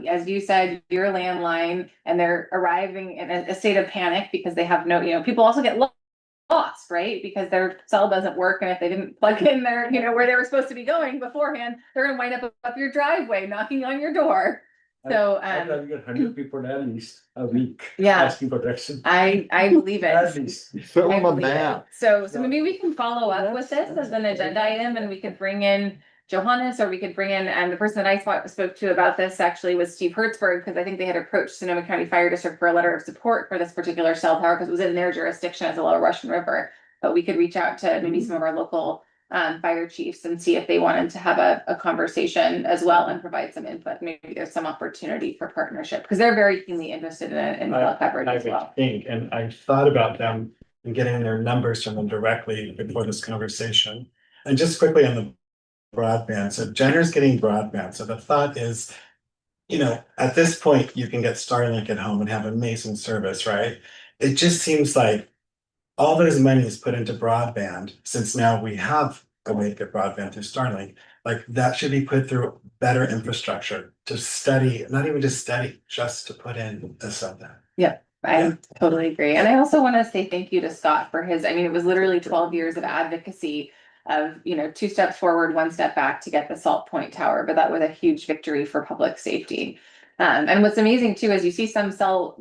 as you said, your landline, and they're arriving in a state of panic because they have no, people also get lost, right? Because their cell doesn't work, and if they didn't plug in their, where they were supposed to be going beforehand, they're gonna wind up your driveway, knocking on your door. So I've got 100 people at least a week. Yeah. Asking for direction. I believe it. At least. Fill I them a believe it. map. So maybe we can follow up with this as an agenda item, and we could bring in Johannes, or we could bring in, and the person that I spoke to about this actually was Steve Hertzberg, because I think they had approached Sonoma County Fire District for a letter of support for this particular cell tower, because it was in their jurisdiction as a Lower Russian River. But we could reach out to maybe some of our local fire chiefs and see if they wanted to have a conversation as well and provide some input. Maybe there's some opportunity for partnership, because they're very keenly interested in cell coverage as well. think, and I thought about them and getting their numbers from them directly before this conversation. And just quickly on the broadband, so Jenner's getting broadband, so the thought is, at this point, you can get Starlink at home and have amazing service, right? It just seems like all this money is put into broadband, since now we have a way to get broadband through Starlink, like that should be put through better infrastructure to study, not even just study, just to put in something. I totally agree. And I also want to say thank you to Scott for his, it was literally 12 years of advocacy of, 2 steps forward, 1 step back to get the Salt Point Tower, but that was a huge victory for public safety. And what's amazing too, is you see some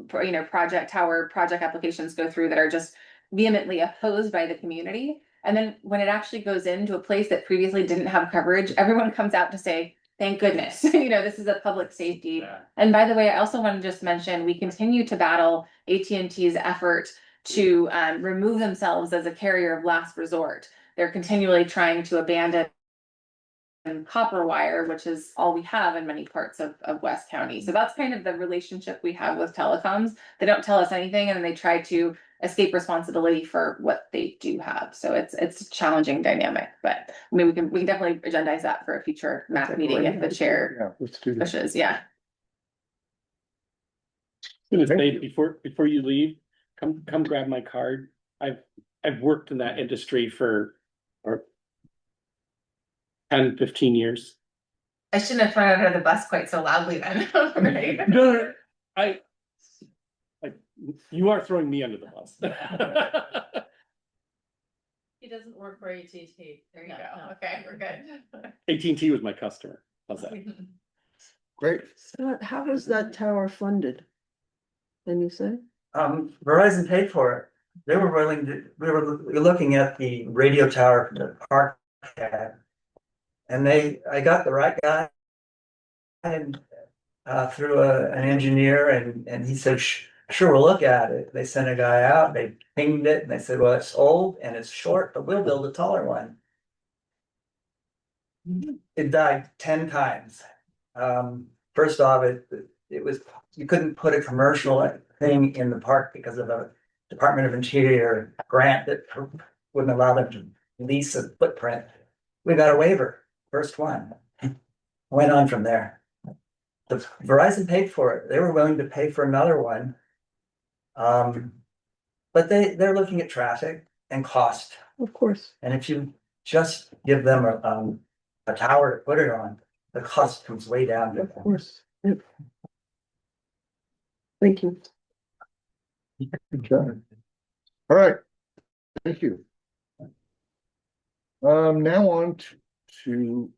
project applications go through that are just vehemently opposed by the community. And then when it actually goes into a place that previously didn't have coverage, everyone comes out to say, thank goodness, this is a public safety. Yeah. And by the way, I also want to just mention, we continue to battle AT&T's effort to remove themselves as a carrier of last resort. They're continually trying to abandon copper wire, which is all we have in many parts of West County. So that's kind of the relationship we have with telecoms. They don't tell us anything, and then they try to escape responsibility for what they do have. So it's a challenging dynamic, but we can definitely agendize that for a future MAC meeting if the chair Yeah, let's do that. pushes. Yeah. I'm gonna say before you leave, come grab my card. I've worked in that industry for 10, 15 years. I shouldn't have thrown it under the bus quite so loudly then. Right? No, you are throwing me under the bus. He doesn't work for AT&T. There you go. Okay, we're good. AT&T was my customer. How's that? Great. So how was that tower funded? Can you say? Verizon paid for it. They were willing to, we were looking at the radio tower the park had. And I got the right guy. And through an engineer and he said, sure, we'll look at it. They sent a guy out, they pinged it and they said, well, it's old and it's short, but we'll build a taller one. It died 10 times. First off, it was, you couldn't put a commercial thing in the park because of a Department of Interior grant that wouldn't allow them to lease a footprint. We got a waiver, first one. Went on from there. The Verizon paid for it. They were willing to pay for another one. But they're looking at traffic and cost. Of course, And if you just give them a tower to put it on, the cost comes way down. of course. Yep. Thank you. Good job. All right. Thank you. Now on to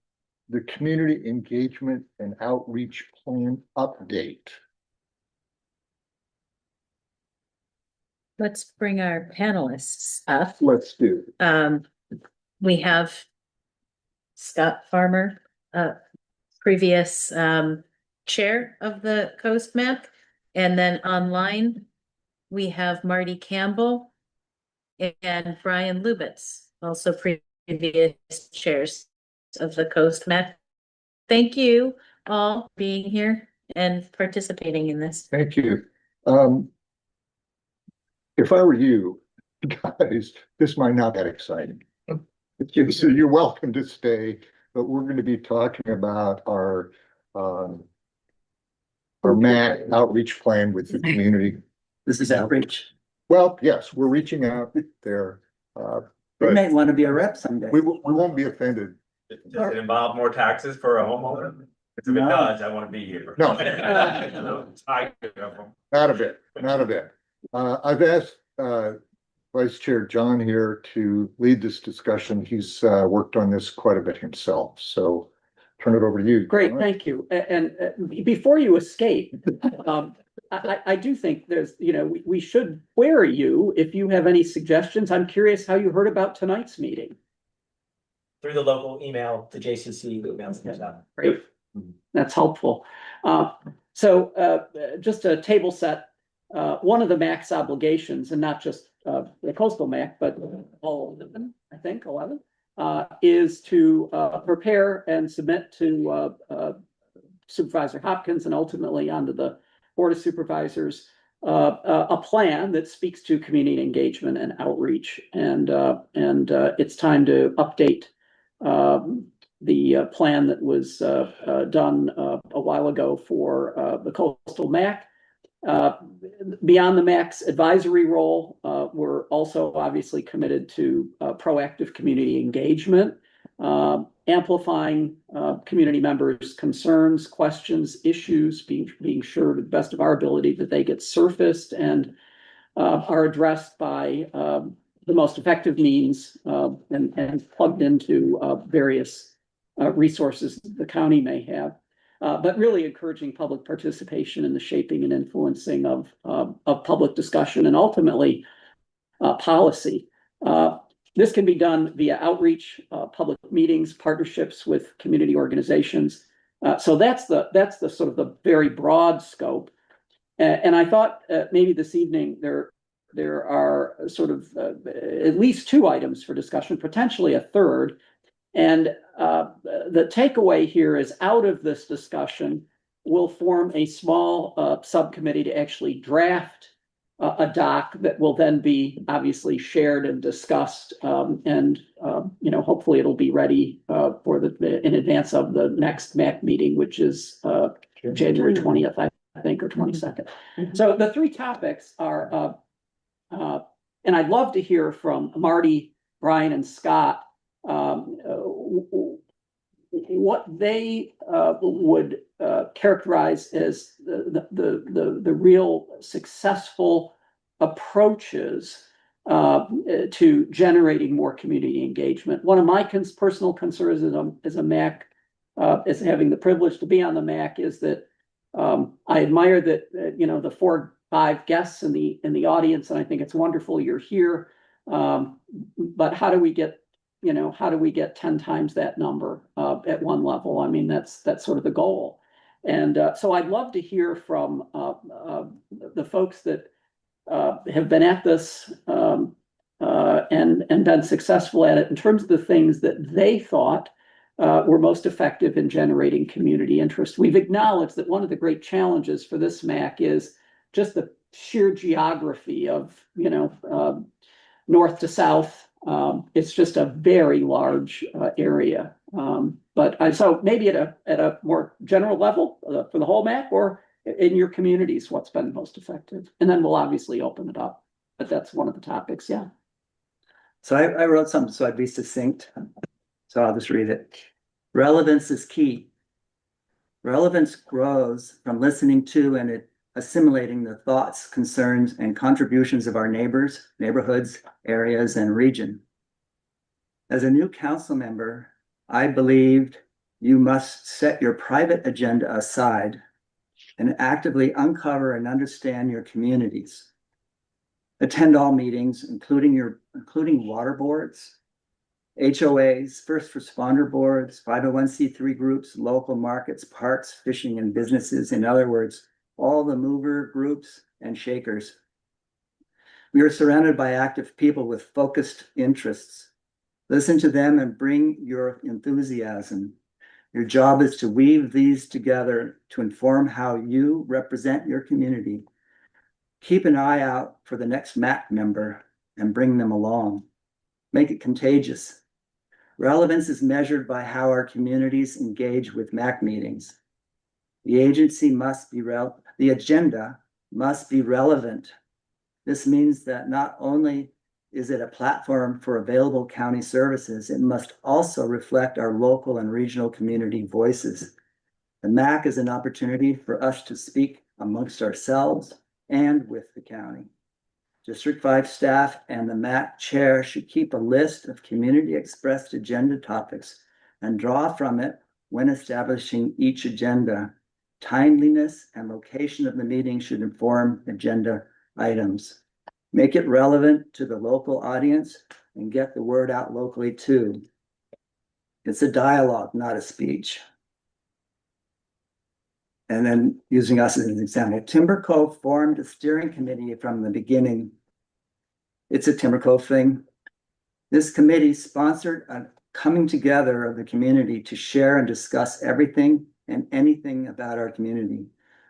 the community engagement and outreach plan update. Let's bring our panelists up. Let's do. We have Scott Farmer, previous chair of the Coast MAC. And then online, we have Marty Campbell and Brian Lubitz, also previous chairs of the Coast MAC. Thank you all for being here and participating in this. Thank you. If I were you guys, this might not be that exciting. So you're welcome to stay, but we're going to be talking about our MAC outreach plan with the community. This is outreach. Well, yes, we're reaching out there. We may want to be a rep someday. We won't be offended. Does it involve more taxes for a homeowner? If it does, I want to be here. No. Not Not a bit. I've asked Vice Chair John here to lead this discussion. He's worked on this quite a bit himself, so turn it over to you. Great, John. thank you. And before you escape, I do think there's, we should query you if you have any suggestions. I'm curious how you heard about tonight's meeting. Through the local email, the JCC emails. Great, that's helpful. So just a table set. One of the MAC's obligations, and not just the coastal MAC, but all of them, I think 11, is to prepare and submit to Supervisor Hopkins and ultimately onto the Board of Supervisors a plan that speaks to community engagement and outreach. And it's time to update the plan that was done a while ago for the coastal MAC. Beyond the MAC's advisory role, we're also obviously committed to proactive community engagement, amplifying community members' concerns, questions, issues, being sure to the best of our ability that they get surfaced and are addressed by the most effective means and plugged into various resources the county may have. But really encouraging public participation in the shaping and influencing of public discussion and ultimately policy. This can be done via outreach, public meetings, partnerships with community organizations. So that's the sort of the very broad scope. And I thought maybe this evening there are sort of at least two items for discussion, potentially a third. And the takeaway here is out of this discussion, we'll form a small subcommittee to actually draft a doc that will then be obviously shared and discussed. And hopefully it'll be ready for in advance of the next MAC meeting, which is January 20th, I think, or 22nd. So the three topics are, and I'd love to hear from Marty, Brian, and Scott, what they would characterize as the real successful approaches to generating more community engagement. One of my personal concerns as a MAC as having the privilege to be on the MAC is that I admire that, the 4-5 guests in the audience, and I think it's wonderful you're here. But how do we get 10 times that number at one level? I mean, that's sort of the goal. And so I'd love to hear from the folks that have been at this and been successful at it in terms of the things that they thought were most effective in generating community interest. We've acknowledged that one of the great challenges for this MAC is just the sheer geography of, north to south. It's just a very large area. So maybe at a more general level for the whole MAC, or in your communities, what's been most effective? And then we'll obviously open it up. But that's one of the topics, yeah. So I wrote something so I'd be succinct. So I'll just read it. Relevance is key. Relevance grows from listening to and assimilating the thoughts, concerns, and contributions of our neighbors, neighborhoods, areas, and region. As a new council member, I believed you must set your private agenda aside and actively uncover and understand your communities. Attend all meetings, including water boards, HOAs, first responder boards, 501c3 groups, local markets, parks, fishing, and businesses. In other words, all the mover groups and shakers. We are surrounded by active people with focused interests. Listen to them and bring your enthusiasm. Your job is to weave these together to inform how you represent your community. Keep an eye out for the next MAC member and bring them along. Make it contagious. Relevance is measured by how our communities engage with MAC meetings. The agenda must be relevant. This means that not only is it a platform for available county services, it must also reflect our local and regional community voices. The MAC is an opportunity for us to speak amongst ourselves and with the county. District 5 staff and the MAC chair should keep a list of community expressed agenda topics and draw from it when establishing each agenda. Timeliness and location of the meeting should inform agenda items. Make it relevant to the local audience and get the word out locally too. It's a dialogue, not a speech. And then using us as an example, Timber Cove formed a steering committee from the beginning. It's a Timber Cove thing. This committee sponsored a coming together of the community to share and discuss everything and anything about our community.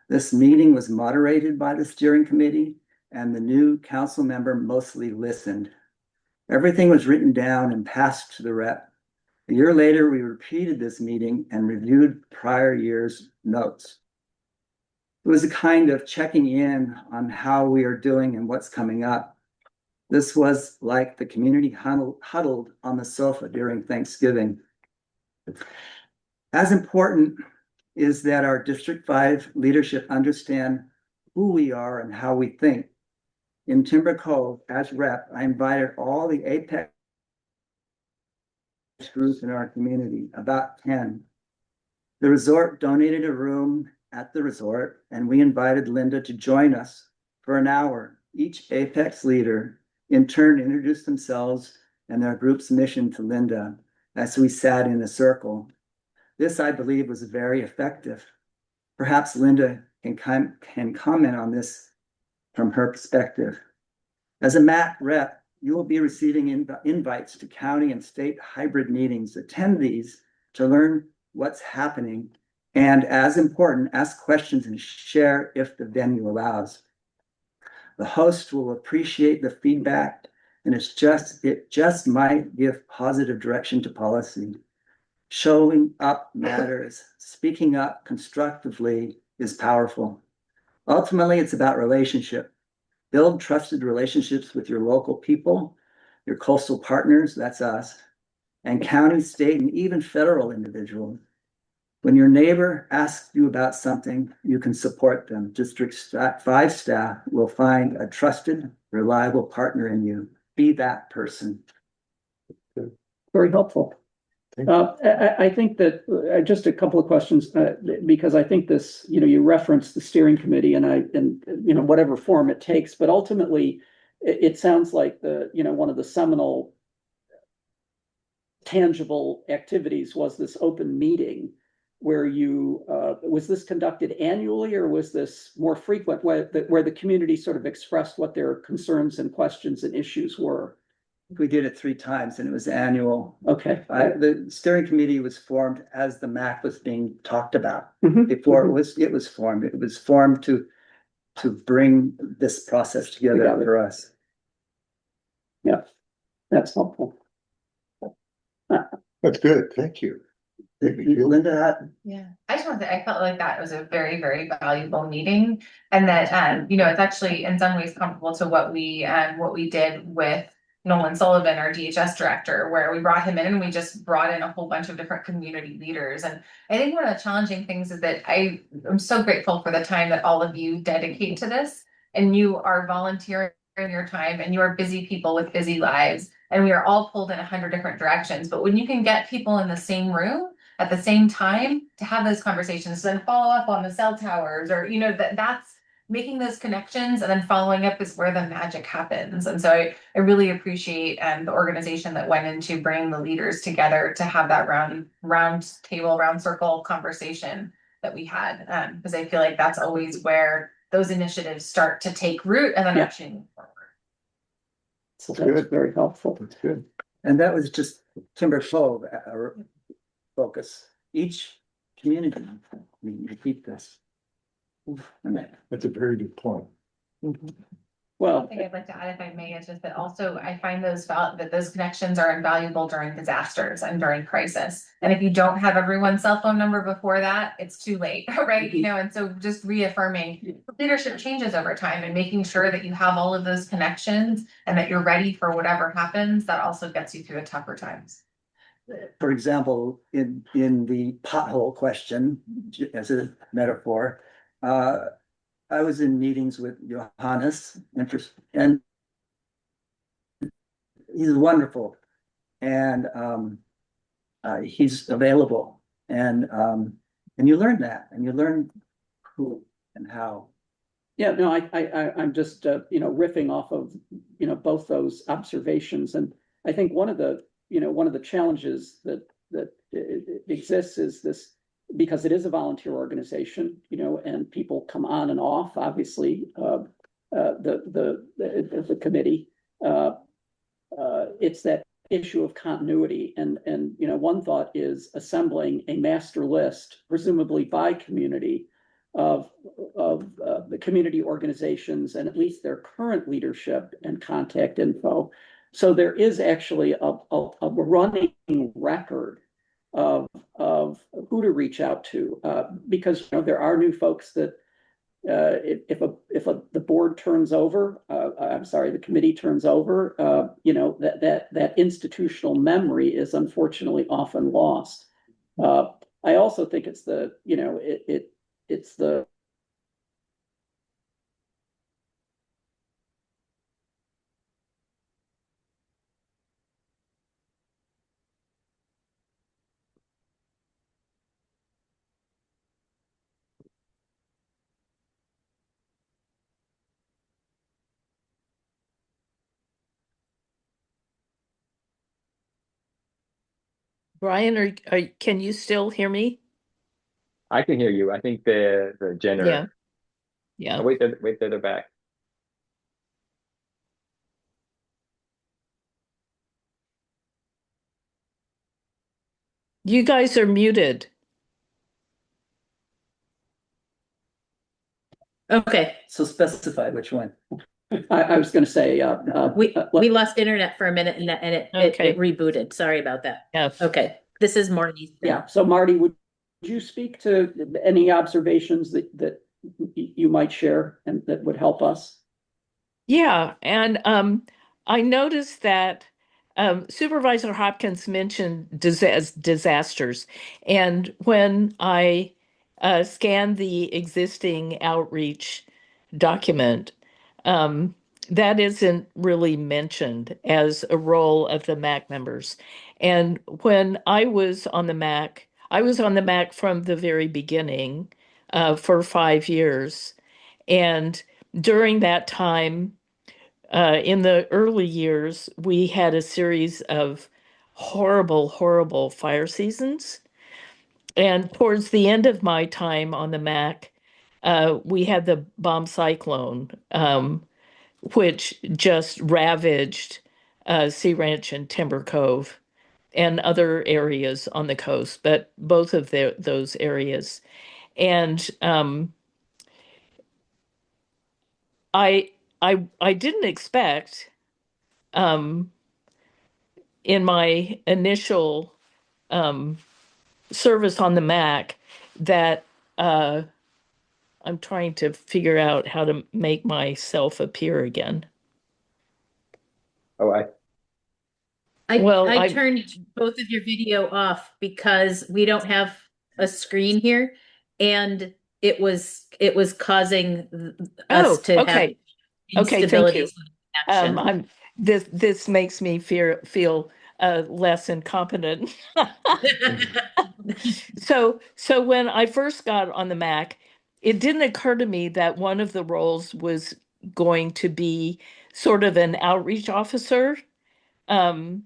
This meeting was moderated by the steering committee, and the new council member mostly listened. Everything was written down and passed to the rep. A year later, we repeated this meeting and reviewed prior year's notes. It was a kind of checking in on how we are doing and what's coming up. This was like the community huddled on the sofa during Thanksgiving. As important is that our District 5 leadership understand who we are and how we think. In Timber Cove, as rep, I invited all the Apex groups in our community, about 10. The resort donated a room at the resort, and we invited Linda to join us for an hour. Each Apex leader in turn introduced themselves and their group's mission to Linda as we sat in a circle. This, I believe, was very effective. Perhaps Linda can comment on this from her perspective. As a MAC rep, you will be receiving invites to county and state hybrid meetings. Attend these to learn what's happening, and as important, ask questions and share if the venue allows. The host will appreciate the feedback, and it just might give positive direction to policy. Showing up matters. Speaking up constructively is powerful. Ultimately, it's about relationship. Build trusted relationships with your local people, your coastal partners, that's us, and county, state, and even federal individuals. When your neighbor asks you about something, you can support them. District 5 staff will find a trusted, reliable partner in you. Be that person. Very helpful. I think that, just a couple of questions, because I think this, you referenced the steering committee and whatever form it takes, but ultimately, it sounds like one of the seminal tangible activities was this open meeting where was this conducted annually, or was this more frequent, where the community sort of expressed what their concerns and questions and issues were? We did it 3 times and it was annual. Okay. The steering committee was formed as the MAC was being talked about. Mhm. Before it was formed. It was formed to bring this process together for us. Yeah, that's helpful. That's good, thank you. Linda, Yeah, I just want to say, I felt like that was a very, very valuable meeting. And that, it's actually in some ways comparable to what we did with Nolan Sullivan, our DHS director, where we brought him in and we just brought in a whole bunch of different community leaders. And I think one of the challenging things is that I'm so grateful for the time that all of you dedicate to this, and you are volunteering your time, and you are busy people with busy lives, and we are all pulled in 100 different directions. But when you can get people in the same room at the same time to have those conversations, then follow up on the cell towers, or that's making those connections, and then following up is where the magic happens. And so I really appreciate the organization that went into bringing the leaders together to have that round circle conversation that we had, because I feel like that's always where those initiatives start to take root and then actually move forward. So that's very helpful. That's good. and that was just Timber Cove, our focus. Each community, we repeat this. That's a very good point. Well, One thing I'd like to add, if I may, is just that also I find that those connections are invaluable during disasters and during crisis. And if you don't have everyone's cell phone number before that, it's too late, right? And so just reaffirming leadership changes over time and making sure that you have all of those connections and that you're ready for whatever happens, that also gets you through the tougher times. For example, in the pothole question, as a metaphor, I was in meetings with Johannes, and he's wonderful, and he's available, and you learn that, and you learn who and how. yeah, no, I'm just riffing off of both those observations, and I think one of the challenges that exists is this, because it is a volunteer organization, and people come on and off, obviously, the committee. It's that issue of continuity, and one thought is assembling a master list, presumably by community, of the community organizations and at least their current leadership and contact info. So there is actually a running record of who to reach out to, because there are new folks that if the board turns over, the committee turns over, that institutional memory is unfortunately often lost. I also think it's it's the Brian, can you still hear me? I can hear you. I think the Yeah. Yeah. Oh, wait, they're back. You guys are muted. Okay, So specify which one. I was going to say, we lost internet for a minute and it Okay. rebooted. Sorry about that. Yes. Okay, this is Marty. yeah. So Marty, would you speak to any observations that you might share and that would help us? Yeah, and I noticed that Supervisor Hopkins mentioned disasters, and when I scanned the existing outreach document, that isn't really mentioned as a role of the MAC members. And when I was on the MAC, I was on the MAC from the very beginning for 5 years. And during that time, in the early years, we had a series of horrible, horrible fire seasons. And towards the end of my time on the MAC, we had the bomb cyclone, which just ravaged Sea Ranch and Timber Cove and other areas on the coast, but both of those areas. And I I didn't expect um, in my initial um, service on the Mac that I'm trying to figure out how to make myself appear again. Oh, I turned both of your video off because we don't have a screen here, and it was causing us to have Okay. Okay, thank you. instabilities with connection. I'm this makes me feel less incompetent. So when I first got on the Mac, it didn't occur to me that one of the roles was going to be sort of an outreach officer um,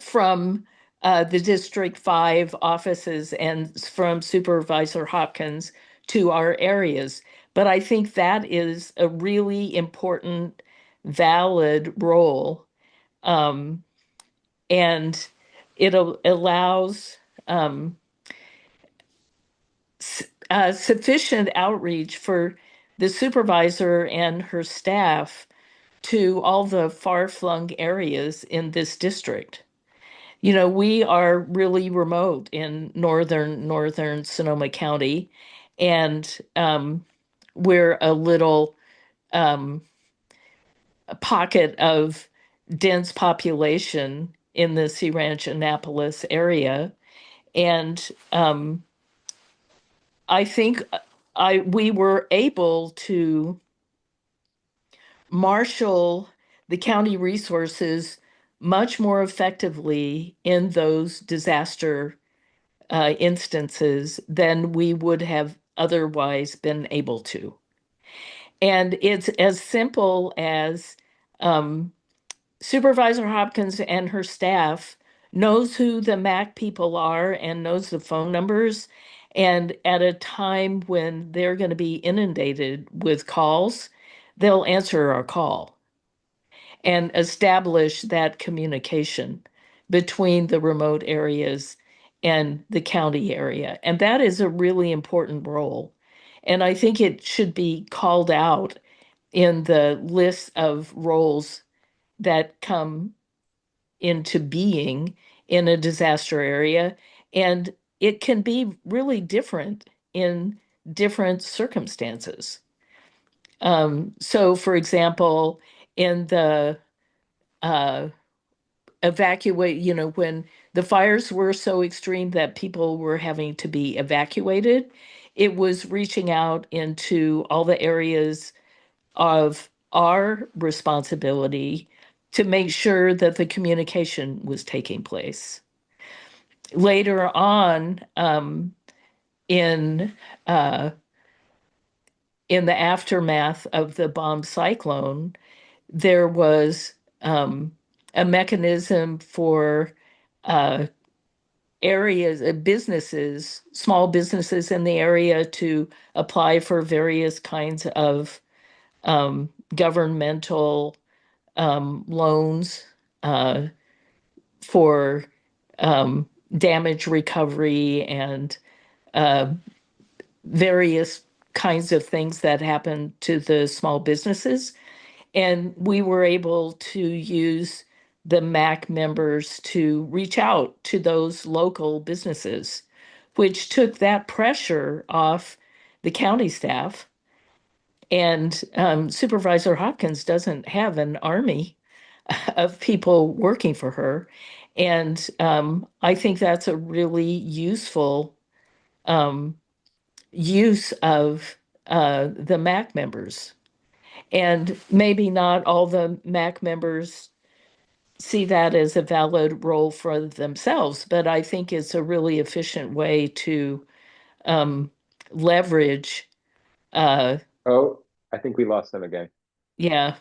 from the District 5 offices and from Supervisor Hopkins to our areas. But I think that is a really important, valid role. Um, and it allows sufficient outreach for the supervisor and her staff to all the far-flung areas in this district. You know, we are really remote in northern Sonoma County, and we're a little a pocket of dense population in the Sea Ranch Annapolis area, and I think we were able to marshal the county resources much more effectively in those disaster instances than we would have otherwise been able to. And it's as simple as um, Supervisor Hopkins and her staff knows who the MAC people are and knows the phone numbers. And at a time when they're going to be inundated with calls, they'll answer our call and establish that communication between the remote areas and the county area. And that is a really important role. And I think it should be called out in the list of roles that come into being in a disaster area. And it can be really different in different circumstances. So, for example, in the uh, evacuate, you know, when the fires were so extreme that people were having to be evacuated, it was reaching out into all the areas of our responsibility to make sure that the communication was taking place. Later on, in uh, in the aftermath of the bomb cyclone, there was a mechanism for uh, areas, businesses, small businesses in the area to apply for various kinds of governmental loans uh, for damage recovery and uh, various kinds of things that happen to the small businesses. And we were able to use the MAC members to reach out to those local businesses, which took that pressure off the county staff. And Supervisor Hopkins doesn't have an army of people working for her. And I think that's a really useful use of the MAC members. And maybe not all the MAC members see that as a valid role for themselves, but I think it's a really efficient way to um, leverage. Oh, I think we lost them again. Yeah.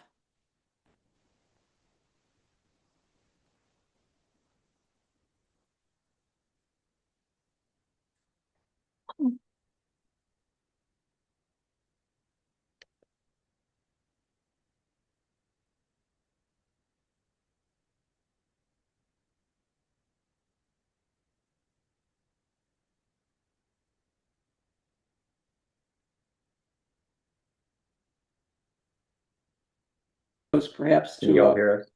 Perhaps Can you all to, hear us?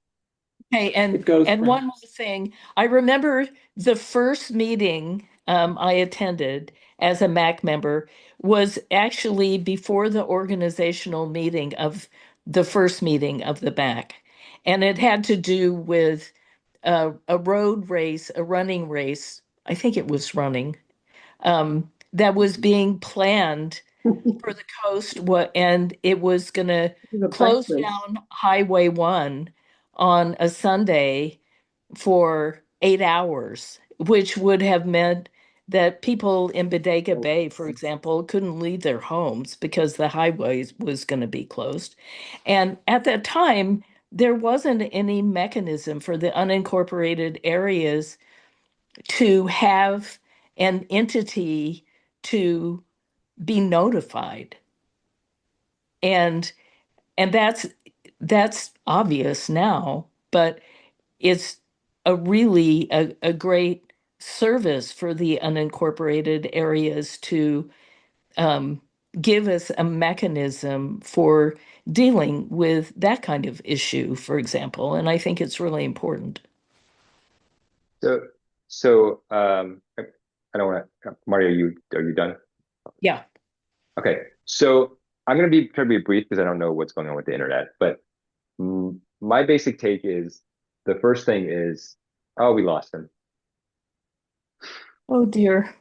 Hey, it goes and one more perhaps. thing, I remember the first meeting I attended as a MAC member was actually before the organizational meeting of the first meeting of the MAC. And it had to do with a road race, a running race. I think it was running, that was being planned for the coast. And it was going to The bike close race. down Highway 1 on a Sunday for 8 hours, which would have meant that people in Bodega Bay, for example, couldn't leave their homes because the highway was going to be closed. And at that time, there wasn't any mechanism for the unincorporated areas to have an entity to be notified. And that's obvious now, but it's a great service for the unincorporated areas to um, give us a mechanism for dealing with that kind of issue, for example. And I think it's really important. I don't want to, Marty, are you done? Yeah. Okay, so I'm going to be brief because I don't know what's going on with the internet, but my basic take is the first thing is, oh, we lost him. Oh dear.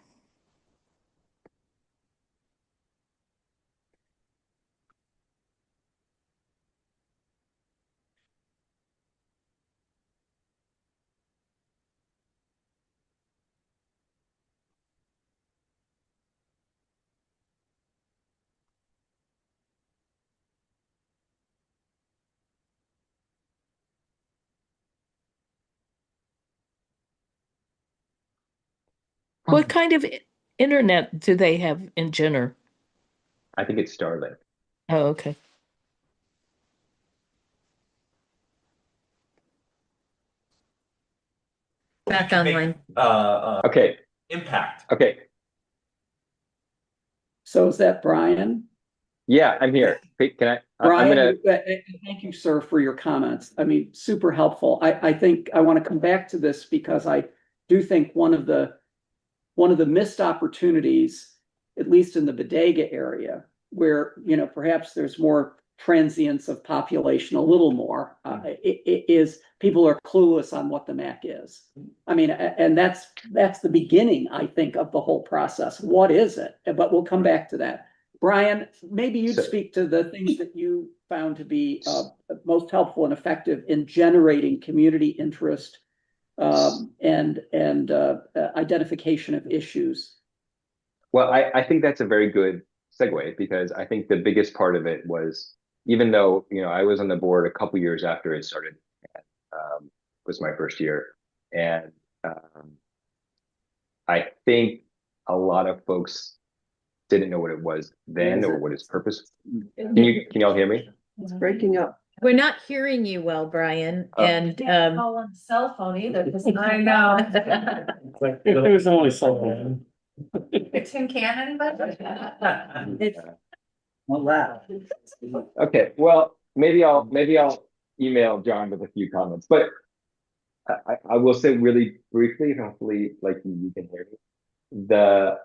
What kind of internet do they have in Jenner? I think it's Starlink. Oh, okay. Back online. Okay, Impact. okay, So is that Brian? yeah, I'm here. Hey, can I'm Brian, gonna, thank you, sir, for your comments. I mean, super helpful. I think I want to come back to this because I do think one of the missed opportunities, at least in the Bodega area, where, perhaps there's more transience of population, a little more, is people are clueless on what the MAC is. I mean, and that's the beginning, I think, of the whole process. What is it? But we'll come back to that. Brian, maybe you'd speak to the things that you found to be most helpful and effective in generating community interest and identification of issues. well, I think that's a very good segue because I think the biggest part of it was, even though, I was on the board a couple years after it started, was my first year. And I think a lot of folks didn't know what it was then or what its purpose. Can y'all hear me? It's breaking up. We're not hearing you well, Brian, and Call on the cell phone either, 'cause I know. It was only something. Tin can anybody? Well, that. Okay, well, maybe I'll email John with a few comments, but I will say really briefly, hopefully, like you can hear me. The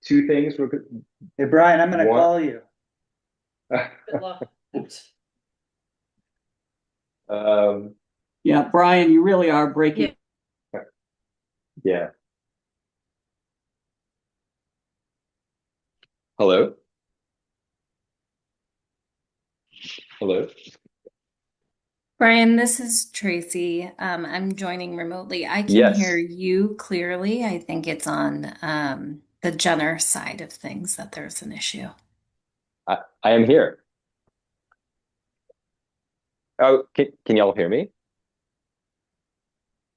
two things were good. Hey, Brian, I'm gonna One- call you. Good luck. Yeah, Brian, you really are breaking. Yeah. Hello? Hello. Brian, this is Tracy. I'm joining remotely. I can Yes. hear you clearly. I think it's on the Jenner side of things that there's an issue. I am here. Oh, can y'all hear me?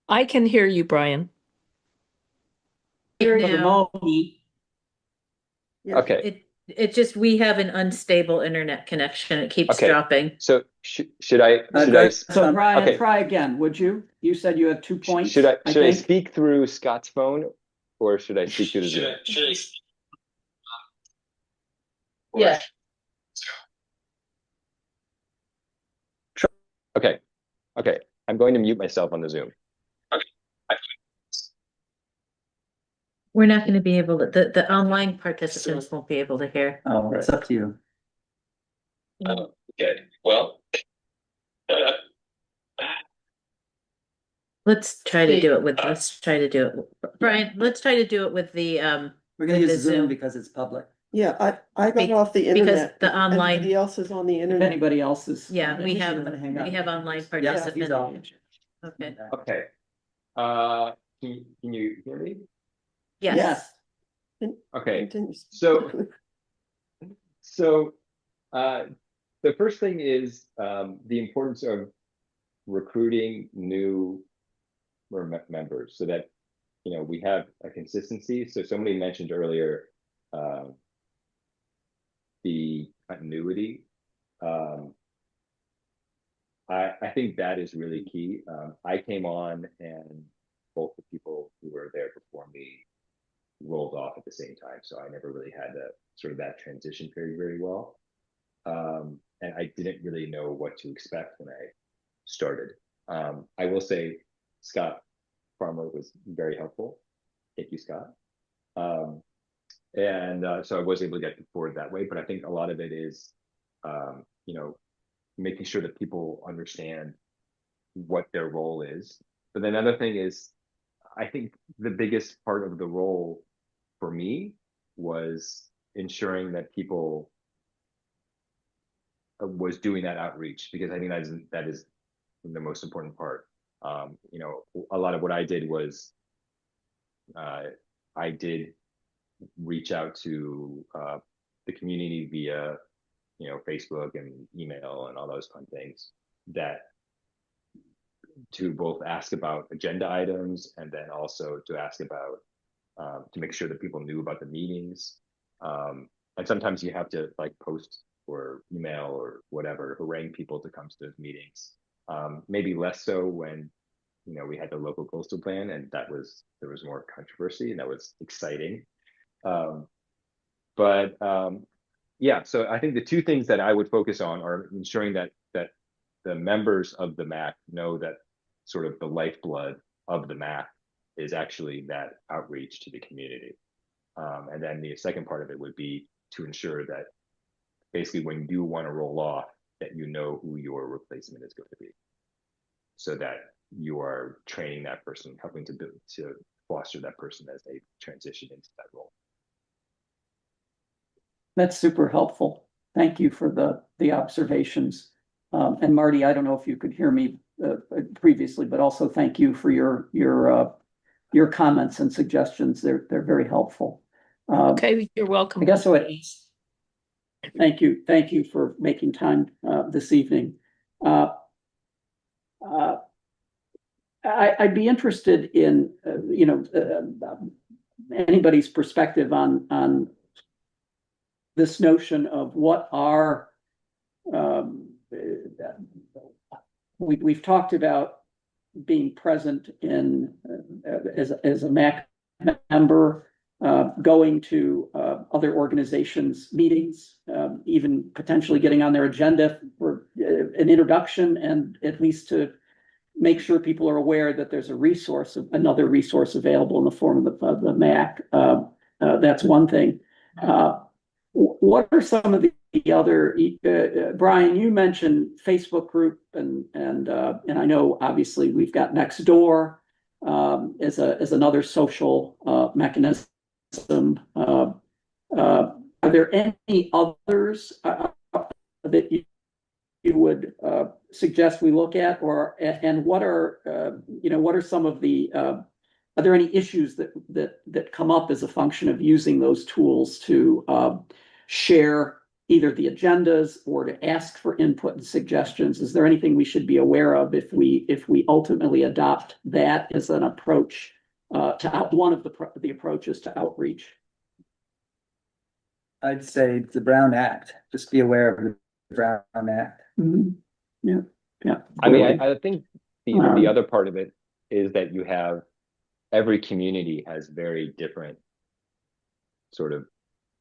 I can hear you, Brian. Hear you Now. remotely. Yeah. Okay. It just, we have an unstable internet connection. It keeps Okay. dropping. So should I So Brian, okay. try again, would you? You said you had 2 points. Should I think. speak through Scott's phone or should I speak through the Zoom? Yeah. Okay. Okay. I'm going to mute myself on the Zoom. We're not going to be able to, the online participants won't be able to hear. Oh, it's up to you. Okay. Well. Let's try to do it with, Brian, let's try to do it with the, We're gonna With use the Zoom Zoom. because it's public. Yeah, I got off the because internet. the online, Anybody else is on the If internet. anybody else is. yeah, we have Hang on. online Yeah, he's off. participants. Okay, Okay. Can you hear me? yes. Okay. Continues. So the first thing is the importance of recruiting new members so that we have a consistency. So somebody mentioned earlier the continuity. I think that is really key. I came on and both the people who were there before me rolled off at the same time. So I never really had that transition period very well. And I didn't really know what to expect when I started. I will say Scott Farmer was very helpful. Thank you, Scott. So I was able to get forward that way, but I think a lot of it is, making sure that people understand what their role is. But then another thing is, I think the biggest part of the role for me was ensuring that people was doing that outreach, because I think that is the most important part. A lot of what I did was I did reach out to the community via Facebook and email and all those fun things, that to both ask about agenda items and then also to ask about to make sure that people knew about the meetings. And sometimes you have to post or email or whatever, harangue people to come to those meetings. Maybe less so when we had the local coastal plan, and there was more controversy, and that was exciting. Yeah, so I think the two things that I would focus on are ensuring that the members of the MAC know that sort of the lifeblood of the MAC is actually that outreach to the community. And then the second part of it would be to ensure that basically when you do want to roll off, that you know who your replacement is going to be, so that you are training that person, helping to foster that person as they transition into that role. That's super helpful. Thank you for the observations. And Marty, I don't know if you could hear me previously, but also thank you for your comments and suggestions. They're very helpful. Okay, you're welcome. I guess I would ask. Thank you for making time this evening. I'd be interested in anybody's perspective on this notion of what are we've talked about being present in as a MAC member, going to other organizations' meetings, even potentially getting on their agenda for an introduction, and at least to make sure people are aware that there's another resource available in the form of the MAC. That's one thing. What are some of the other, Brian, you mentioned Facebook group and I know obviously we've got Nextdoor as another social mechanism. Are there any others that you suggest we look at, or, and what are, what are some of the, are there any issues that come up as a function of using those tools to, share either the agendas or to ask for input and suggestions? Is there anything we should be aware of if we ultimately adopt that as an approach, one of the approaches to outreach? I'd say the Brown Act, just be aware of the Brown Act. Yeah. I mean, I think the other part of it is that you have every community has very different sort of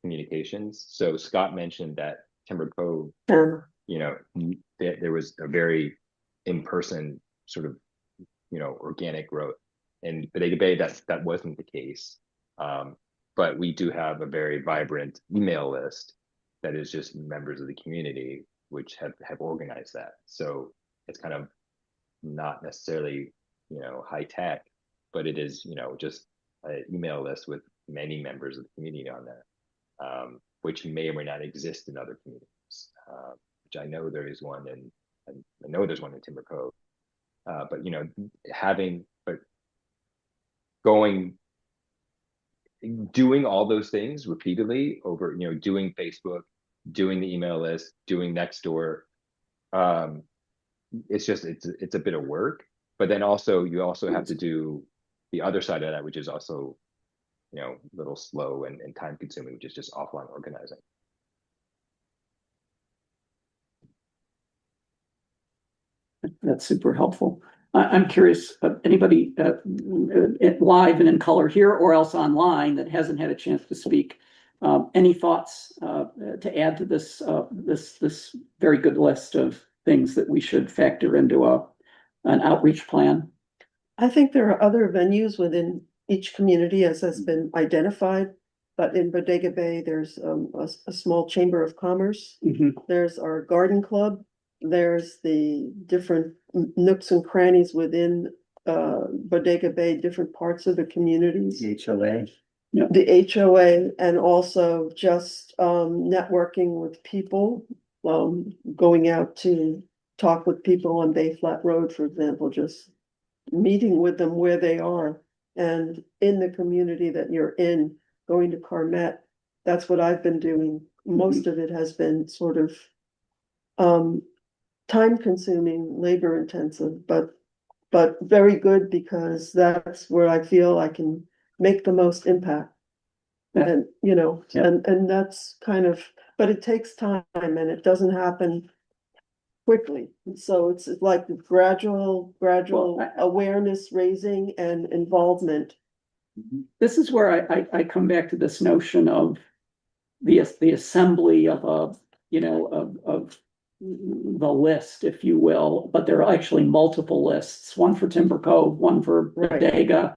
communications. So Scott mentioned that Timber Cove, there was a very in-person sort of, organic growth. In Bodega Bay, that wasn't the case. But we do have a very vibrant email list that is just members of the community which have organized that. So it's kind of not necessarily, high tech, but it is, just an email list with many members of the community on there, which may or may not exist in other communities, which I know there is one I know there's one in Timber Cove. But doing all those things repeatedly over, doing Facebook, doing the email list, doing Nextdoor, it's a bit of work. But then you also have to do the other side of that, which is also, a little slow and time consuming, which is just offline organizing. That's super helpful. I'm curious, anybody live and in color here or else online that hasn't had a chance to speak, any thoughts to add to this this very good list of things that we should factor into an outreach plan? I think there are other venues within each community as has been identified. But in Bodega Bay, there's a small chamber of commerce. There's our garden club. There's the different nooks and crannies within Bodega Bay, different parts of the communities. The HOA. The HOA, and also just networking with people, going out to talk with people on Bay Flat Road, for example, just meeting with them where they are. And in the community that you're in, going to Carmet, that's what I've been doing. Most of it has been sort of time consuming, labor intensive, but very good because that's where I feel I can make the most impact. And, and that's kind of, but it takes time and it doesn't happen quickly. So it's like gradual awareness raising and involvement. This is where I come back to this notion of the assembly of of the list, if you will, but there are actually multiple lists, one for Timber Cove, one for Bodega.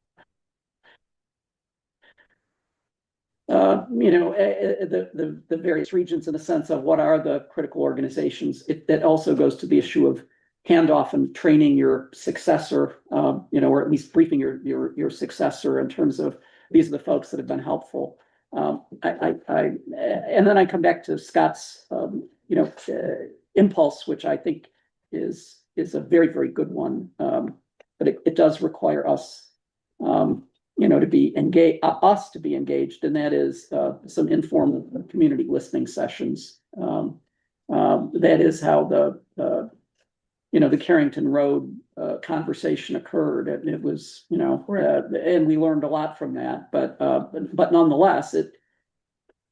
The various regions in the sense of what are the critical organizations. That also goes to the issue of handoff and training your successor, or at least briefing your successor in terms of these are the folks that have been helpful. And then I come back to Scott's, impulse, which I think is a very, very good one. But it does require us, to be engaged, and that is some informal community listening sessions. That is how the Carrington Road conversation occurred, and it was, and we learned a lot from that. But nonetheless,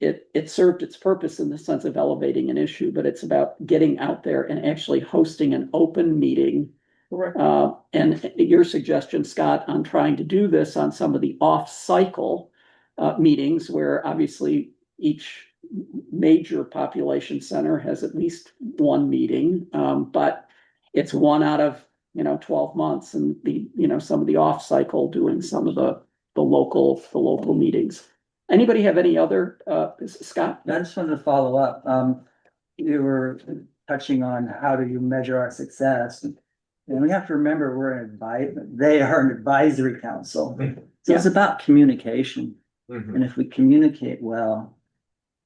it served its purpose in the sense of elevating an issue. But it's about getting out there and actually hosting an open meeting. And your suggestion, Scott, on trying to do this on some of the off-cycle meetings, where obviously each major population center has at least one meeting, but it's one out of 12 months, and some of the off-cycle doing some of the local meetings. Anybody have any other, Scott? I just wanted to follow up. You were touching on how do you measure our success. And we have to remember they are an advisory council. So it's about communication. And if we communicate well,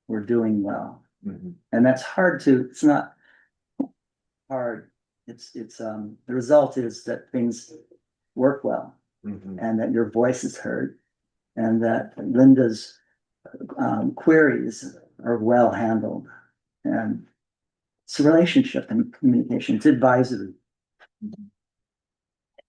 we're doing well. And that's it's not hard the result is that things work well and that your voice is heard and that Linda's queries are well handled. And it's a relationship and communication, it's advisory.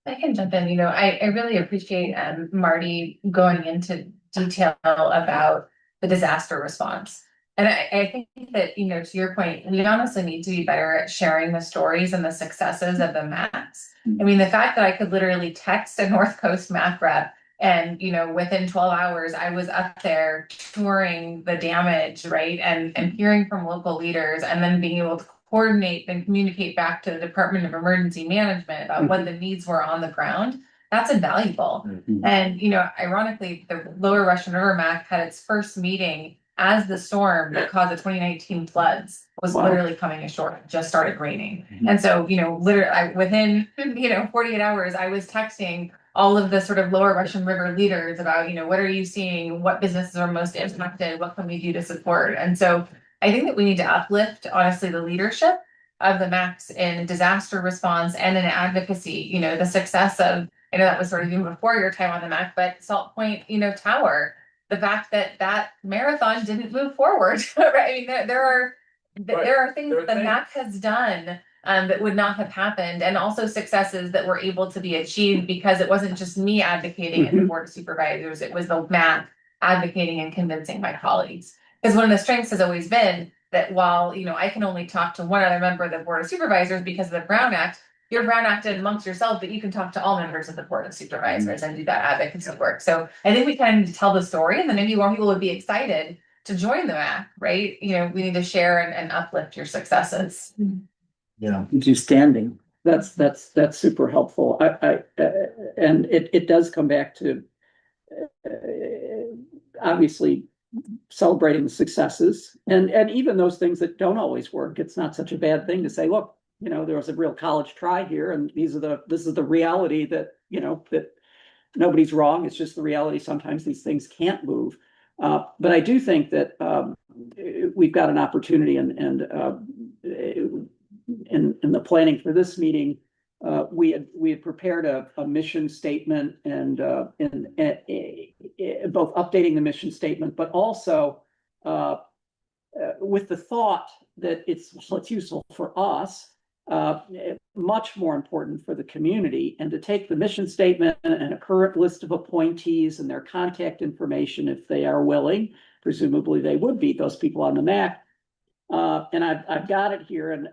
I can jump in. I really appreciate Marty going into detail about the disaster response. And I think that, to your point, we honestly need to be better at sharing the stories and the successes of the MACs. I mean, the fact that I could literally text a North Coast MAC rep and, within 12 hours, I was up there touring the damage, right? And hearing from local leaders and then being able to coordinate and communicate back to the Department of Emergency Management about what the needs were on the ground. That's invaluable. And, ironically, the Lower Russian River MAC had its first meeting as the storm that caused the 2019 floods was literally coming ashore. It just started raining. And so, literally within, 48 hours, I was texting all of the sort of Lower Russian River leaders about, what are you seeing? What businesses are most impacted? What can we do to support? And so I think that we need to uplift, honestly, the leadership of the MACs in disaster response and in advocacy. The success of, I know that was sort of even before your time on the MAC, but Salt Point, Tower, the fact that that marathon didn't move forward. Right? I mean, there are things that the MAC has done that would not have happened, and also successes that were able to be achieved because it wasn't just me advocating in the Board of Supervisors, it was the MAC advocating and convincing my colleagues. Because one of the strengths has always been that while, I can only talk to one other member of the Board of Supervisors because of the Brown Act, you're Brown Acted amongst yourself, but you can talk to all members of the Board of Supervisors and do that advocacy work. So I think we kind of need to tell the story, and then maybe more people would be excited to join the MAC, right? We need to share and uplift your successes. Yeah, do standing. That's super helpful. And it does come back to obviously celebrating the successes and even those things that don't always work. It's not such a bad thing to say, look, there was a real college try here, and this is the reality that, that nobody's wrong. It's just the reality. Sometimes these things can't move. But I do think that we've got an opportunity in the planning for this meeting. We had prepared a mission statement and both updating the mission statement, but also with the thought that it's useful for us, much more important for the community, and to take the mission statement and a current list of appointees and their contact information, if they are willing, presumably they would be, those people on the MAC. And I've got it here, and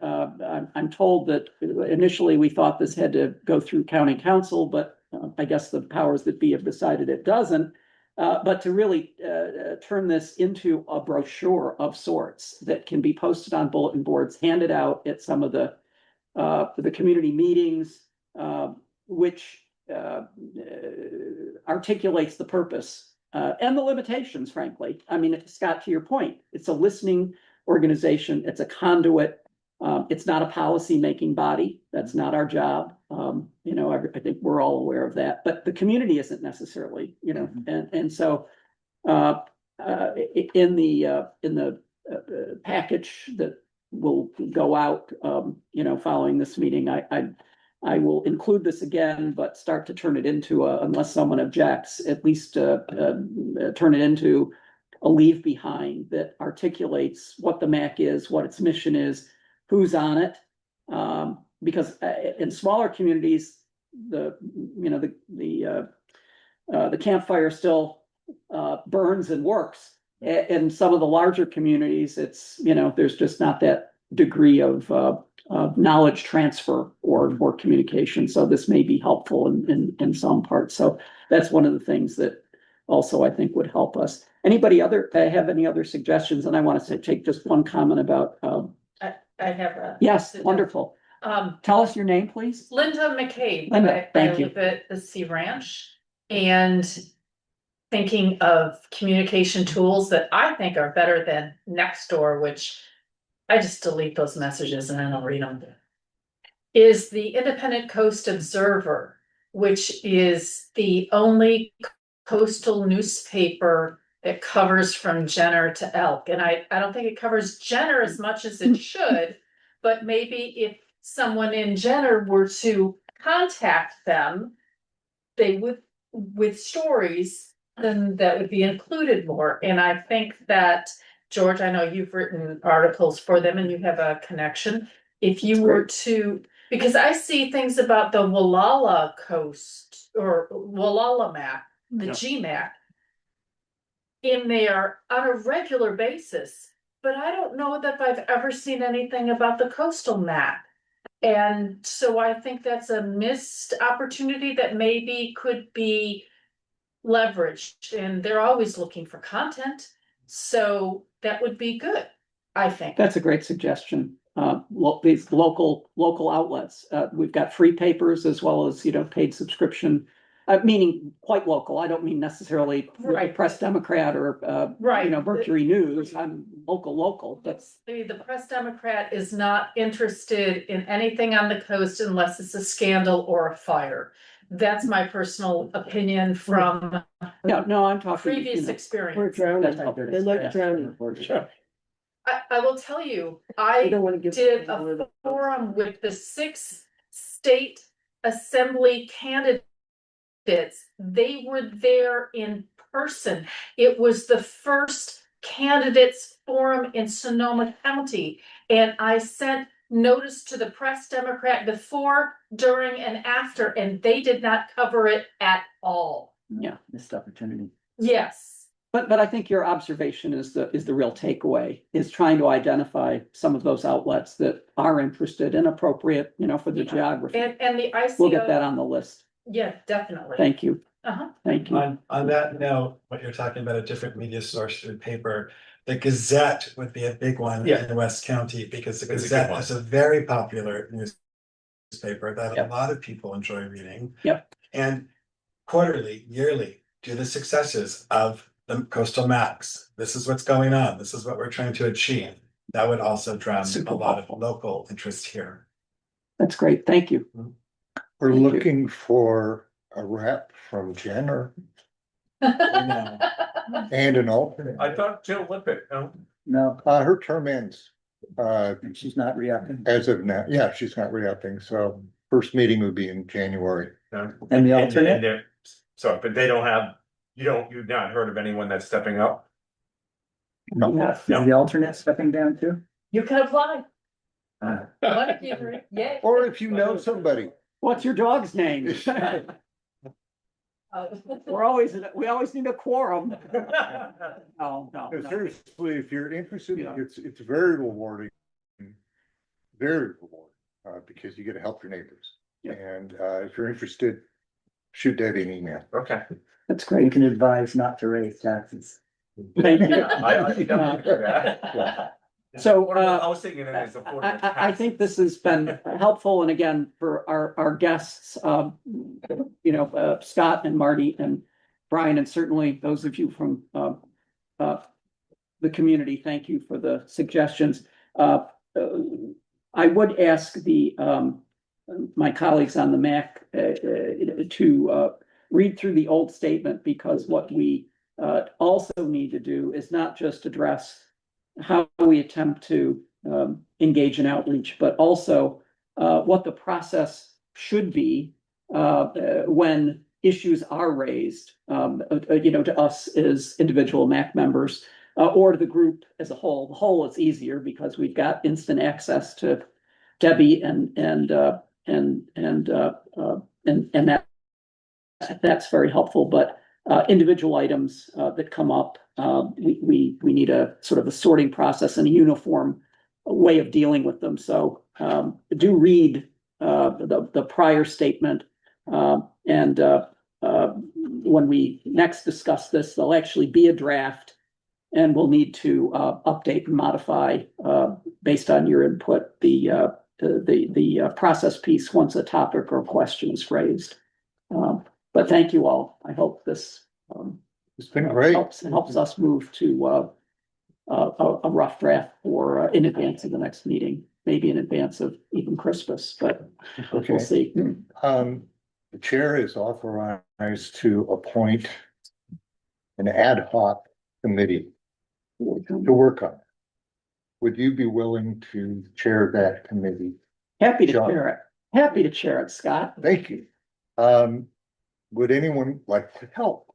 I'm told that initially we thought this had to go through county council, but I guess the powers that be have decided it doesn't. But to really turn this into a brochure of sorts that can be posted on bulletin boards, handed out at some of the community meetings, which articulates the purpose and the limitations, frankly. I mean, Scott, to your point, it's a listening organization. It's a conduit. It's not a policy-making body. That's not our job. I think we're all aware of that. But the community isn't necessarily, and so in the package that will go out, following this meeting, I will include this again, but start to turn it into unless someone objects, at least turn it into a leave behind that articulates what the MAC is, what its mission is, who's on it. Because in smaller communities, the campfire still burns and works. In some of the larger communities, it's, there's just not that degree of knowledge transfer or communication. So this may be helpful in some parts. So that's one of the things that also I think would help us. Anybody have any other suggestions? And I want to take just one comment about. I have a. Yes, wonderful. Tell us your name, please. Linda McCabe. Linda, thank you. I live at the Sea Ranch, and thinking of communication tools that I think are better than Nextdoor, which I just delete those messages and I don't read them, is the Independent Coast Observer, which is the only coastal newspaper that covers from Jenner to Elk. And I don't think it covers Jenner as much as it should, but maybe if someone in Jenner were to contact them, they would, with stories, then that would be included more. And I think that, George, I know you've written articles for them and you have a connection. If you were to, because I see things about the Wallala Coast or Wallala MAC, the Yeah. GMAC in there on a regular basis, but I don't know that I've ever seen anything about the coastal map. And so I think that's a missed opportunity that maybe could be leveraged, and they're always looking for content. So that would be good, I think. That's a great suggestion. These local outlets, we've got free papers as well as, paid subscription. Meaning quite local. I don't mean necessarily Right. Press Democrat or, Right. Mercury News. I'm local. That's The Press Democrat is not interested in anything on the coast unless it's a scandal or a fire. That's my personal opinion from no, I'm talking. previous We're experience. drowning. That's helpful. They like drowning. I will tell you, They I don't want to give. did a forum with the 6 state assembly candidates. They were there in person. It was the first candidates forum in Sonoma County. And I sent notice to the Press Democrat before, during, and after, and they did not cover it at all. Yeah, missed opportunity. Yes. But I think your observation is the real takeaway, is trying to identify some of those outlets that are interested and appropriate, for the geography. And the ICO. We'll get that on the list. Yeah, definitely. Thank you. Uh-huh. Thank you. On that note, what you're talking about, a different media source through paper, the Gazette would be a big one in West County, because the It's a good Gazette one. is a very popular newspaper that Yep. a lot of people enjoy reading. Yep. And quarterly, yearly, do the successes of the coastal maps. This is what's going on. This is what we're trying to achieve. That would also draw Super a lot helpful. of local interest here. That's great. Thank you. We're Thank you. looking for a rep from Jenner and an alternate. I thought Jill Lippett, no? No, her term ends, She's not reacting. as of now. Yeah, she's not re-upping, so first meeting would be in January. No. And the alternate? they're- Sorry, but they don't have, you've not heard of anyone that's stepping up? No, Yes. Is the alternate stepping down too? You can apply. Uh, What if you- Yay. or if you know somebody. What's your dog's name? We always need a quorum. No. Seriously, if you're interested, Yeah. it's very rewarding. Very rewarding, because you get to help your neighbors. Yeah. And, if you're interested, shoot Debbie an email. Okay. That's You great. can advise not to raise taxes. Thank you. I definitely do that. So, I was thinking it as a. I think this has been helpful, and again, for our guests, Scott and Marty and Brian, and certainly those of you from the community, thank you for the suggestions. I would ask my colleagues on the MAC to read through the old statement, because what we also need to do is not just address how we attempt to engage in outreach, but also what the process should be when issues are raised, to us as individual MAC members, or to the group as a whole. The whole is easier because we've got instant access to Debbie and that's very helpful. But individual items that come up, we need a sort of a sorting process and a uniform way of dealing with them. So do read the prior statement, and when we next discuss this, there'll actually be a draft, and we'll need to update and modify based on your input the process piece once a topic or question is raised. But thank you all. I hope this It's been great. helps us move to a rough draft for in advance of the next meeting, maybe in advance of even Christmas, but Okay. we'll see. The chair is authorized to appoint an ad hoc committee to work on it. Would you be willing to chair that committee? Happy to John. share it. Happy to share it, Scott. Thank you. Would anyone like to help?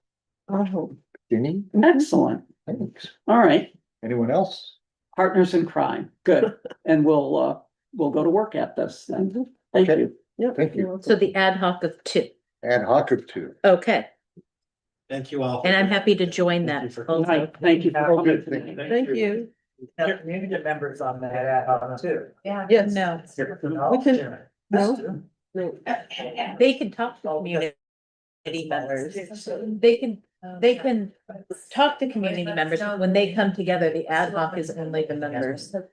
I hope. Jenny? Excellent. Thanks. All right. Anyone else? Partners in crime. Good. And we'll go to work at this then. Thank Okay. you. Yeah. Thank you. you're welcome. So the ad hoc of two. Ad hoc of two. Okay, Thank you all. and I'm happy to join Thank you that for- also. Night. Thank you for Oh, coming good. Thank today. Thank you. Have community members on that ad hoc too. Yeah. Yes. No, We can, no, no. they can talk to community members. They can talk to community members. When they come together, the ad hoc is only the members. That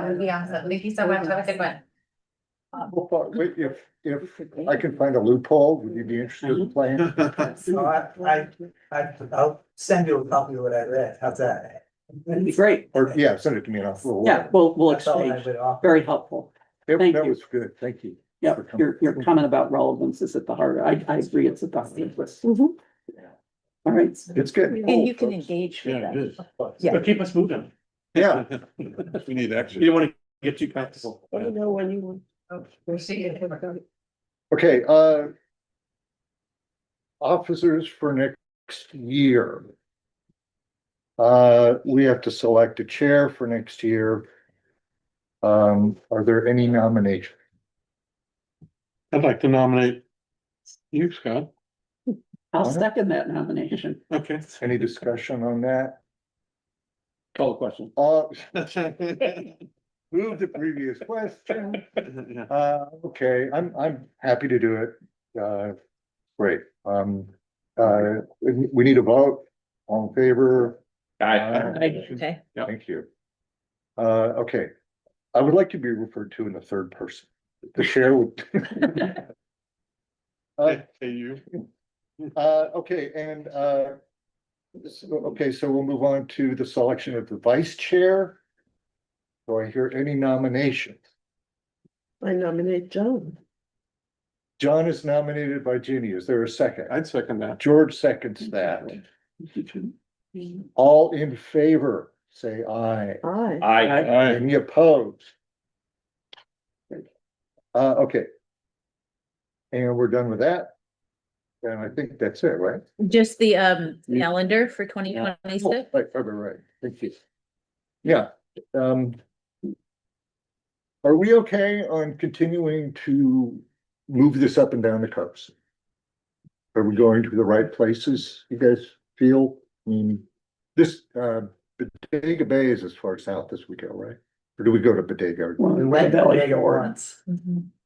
would be awesome. Thank you so much. Have a good one. Wait, if I can find a loophole, would you be interested in playing? So I'll send you a copy of what I read. How's that? That'd be great. Or, yeah, send it to me and I'll forward Yeah, it. we'll That's all I exchange. would offer. Very helpful. That you. was good. Thank you. Yeah, for coming. your comment about relevance is at the heart. I agree. It's at the heart of this. Mhm. All right. It's good. And you can engage with Yeah, it them. is. Yeah. But keep us moving. Yeah. We need action. You don't want to get too comfortable. Let me know when you want. We'll see you. Okay, officers for next year. We have to select a chair for next year. Are there any nominations? I'd like to nominate you, Scott. I'll second that nomination. Okay. Any discussion on that? Call the question. Move the previous question. Yeah. Okay, I'm happy to do it. Great. We need a vote. All in favor? Okay. Thank you. Okay, I would like to be referred to in the third person. The chair would. Hey, you. Okay, and okay, so we'll move on to the selection of the vice chair. Do I hear any nominations? I nominate John. John is nominated by Ginny. Is there a second? I'd second that. George seconds that. All in favor, say aye. Aye. Aye. Any opposed? Okay. And we're done with that. And I think that's it, right? Just the calendar for 2026. Right. Thank you. Yeah. Are we okay on continuing to move this up and down the coast? Are we going to the right places, you guys feel? I mean, this, Bodega Bay is as far south as we go, right? Or do we go to Bodega? We went to Bodega once.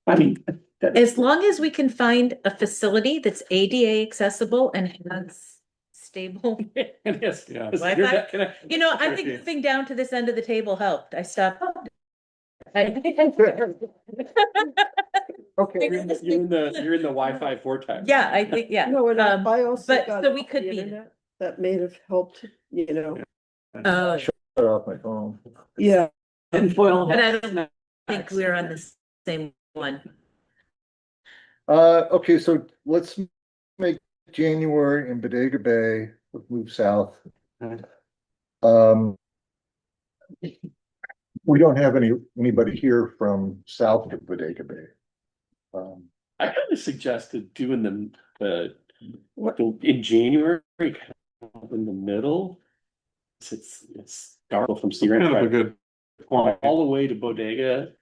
I mean. As long as we can find a facility that's ADA accessible and has stable. Yes. Yeah. Wi-Fi. You know, I think moving down to this end of the table helped. I stopped. Okay. You're in the Wi-Fi vortex. Yeah, I think, yeah. No, and I also but got so we off could the be- internet. That may have helped, you know. Oh, Shut off my phone. Yeah. And foil. but I don't think we're on the same one. Okay, so let's make January in Bodega Bay, move south. We don't have anybody here from south of Bodega Bay. I kind of suggested doing the in January, kind of in the middle. It's dark from Sea Ranch, Kind of a right? good point. All the way to Bodega.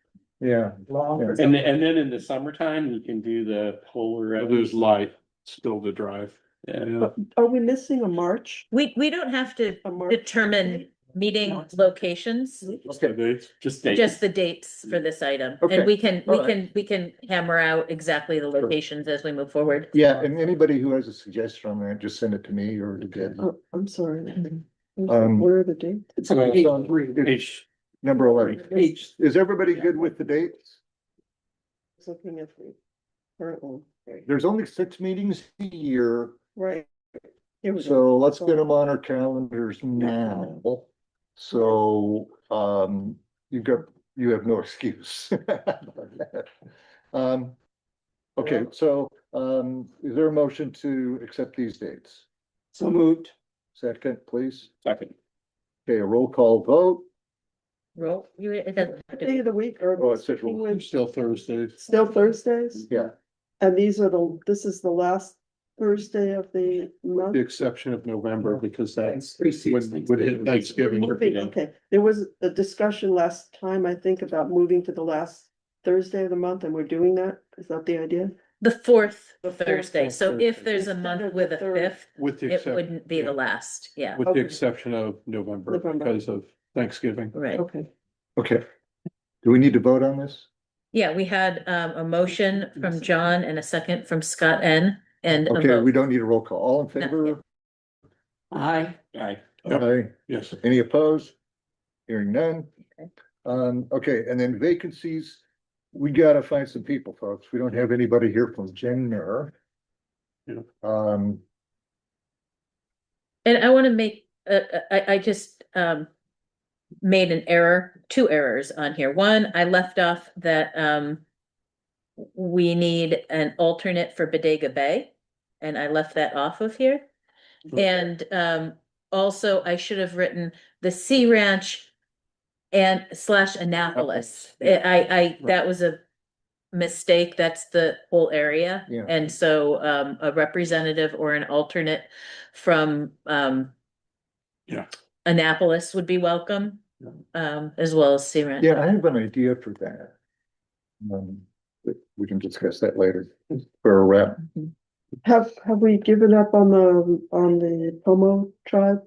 Yeah, And then in the summertime, you can do the polar. There's light still to drive. Yeah. Are we missing a March? We don't have to A March? determine meeting locations, Okay. Just just the dates for this item. Okay, And we can all right. hammer out exactly the locations as we move forward. Yeah, and anybody who has a suggestion on that, just send it to me or to Deb. Oh, I'm sorry. Um, Where are the dates? It's on page 3. H. Number 11. Page. Is everybody good with the dates? I was looking at the current one. There's only 6 meetings a year, Right. Here we go. so let's get them on our calendars now. So, you have no excuse. Okay, so, is there a motion to accept these dates? So moved. Second, please. Second. Okay, a roll call vote. roll, it doesn't have to Day be. of the week or? Oh, it says Still Thursdays. Still Thursdays? Yeah, And this is the last Thursday of the month? The exception of November, because that's Precedes would hit Thanksgiving. Okay, there was a discussion last time, I think, about moving to the last Thursday of the month, and we're doing that. Is that the idea? The fourth The fourth Thursday, so if Thursday. there's a Instead month of with the a third. fifth, With the it exception, wouldn't be yeah. the last, yeah, with the Okay. exception of November November. because of Thanksgiving. right. Okay. okay. Do we need to vote on this? Yeah, we had a motion from John and a second from Scott N. And a Okay, we vote. don't need a roll call. All in No, favor? Aye. Aye. Yep. Aye. Yes. Any opposed? Hearing none. Okay. Okay, and then vacancies, we gotta find some people, folks. We don't have anybody here from Jenner. Yeah. And I want to make, I just made an error, two errors on here. One, I left off that we need an alternate for Bodega Bay, and I left that off of here. And also I should have written the Sea Ranch and / Annapolis. That was a mistake. That's the whole area. Yeah. And so a representative or an alternate from Yeah. Annapolis would be welcome, as well as Sea Ranch. Yeah, I have an idea for that. But we can discuss that later for a wrap. Have we given up on the Pomo tribe?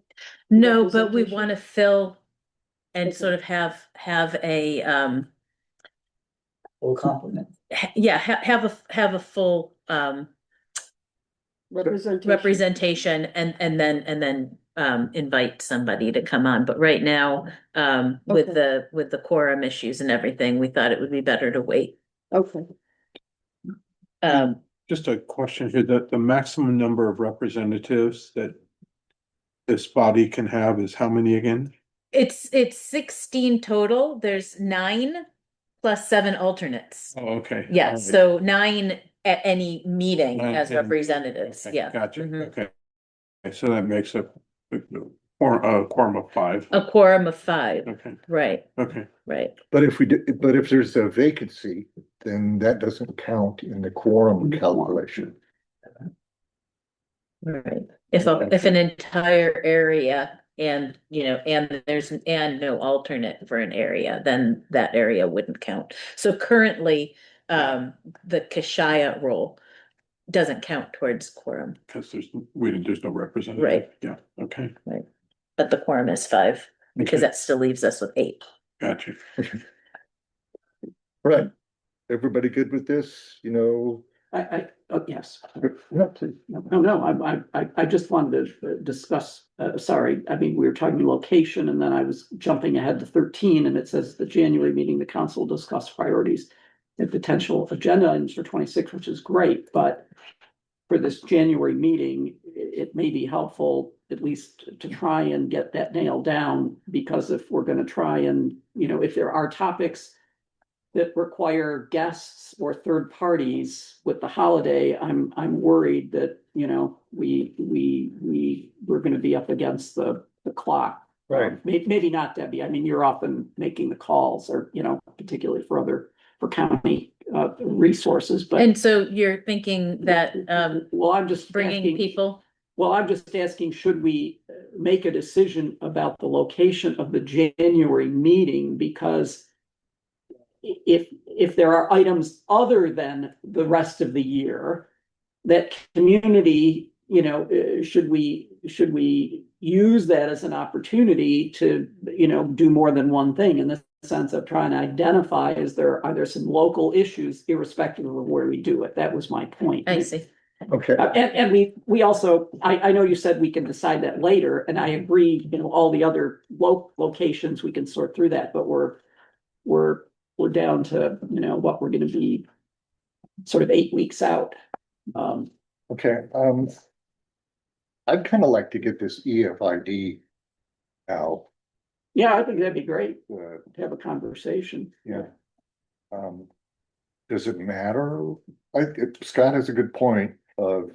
No, but we Representation? want to fill and Okay. sort of have a Full complement. have a full representation and then invite somebody to come on. But right now, with Okay. the quorum issues and everything, we thought it would be better to wait. Okay, Just a question here, that the maximum number of representatives that this body can have is how many again? It's 16 total. There's 9 plus 7 alternates. Oh, okay. Yeah, All right. so 9 at any meeting Nine as at any- representatives, Okay, yeah. Gotcha, Mhm. okay. So that makes a quorum of 5. A quorum of 5, Okay, right, okay. right. But if there's a vacancy, then that doesn't count in the quorum calculation. Right. If an entire area and, and there's no alternate for an area, then that area wouldn't count. So currently, the Kashaya role doesn't count towards quorum, Because there's no representative. Right. Yeah, okay, but the quorum is 5, because Okay. that still leaves us with 8. gotcha. Right. Everybody good with this? Yes. Yeah, please. No, I just wanted to discuss, sorry, I mean, we were talking location and then I was jumping ahead to 13 and it says the January meeting, the council will discuss priorities and potential agenda items for 26, which is great, but for this January meeting, it may be helpful at least to try and get that nailed down, because if we're gonna try and, if there are topics that require guests or third parties with the holiday, I'm worried that, we're gonna be up against the clock. Right. Maybe not, Debbie. I mean, you're often making the calls or, particularly for county resources, but. And so you're thinking that, Well, I'm just bringing asking. people, Well, I'm just asking, should we make a decision about the location of the January meeting? Because if there are items other than the rest of the year, that community, should we use that as an opportunity to, do more than one thing in the sense of trying to identify, are there some local issues irrespective of where we do it? That was my point. I see. Okay. And we also, I know you said we can decide that later, and I agree, all the other locations, we can sort through that, but we're down to, what we're gonna be sort of 8 weeks out. Okay, I'd kind of like to get this EFID out. Yeah, I think that'd be great To have a conversation. Does it matter? Scott has a good point of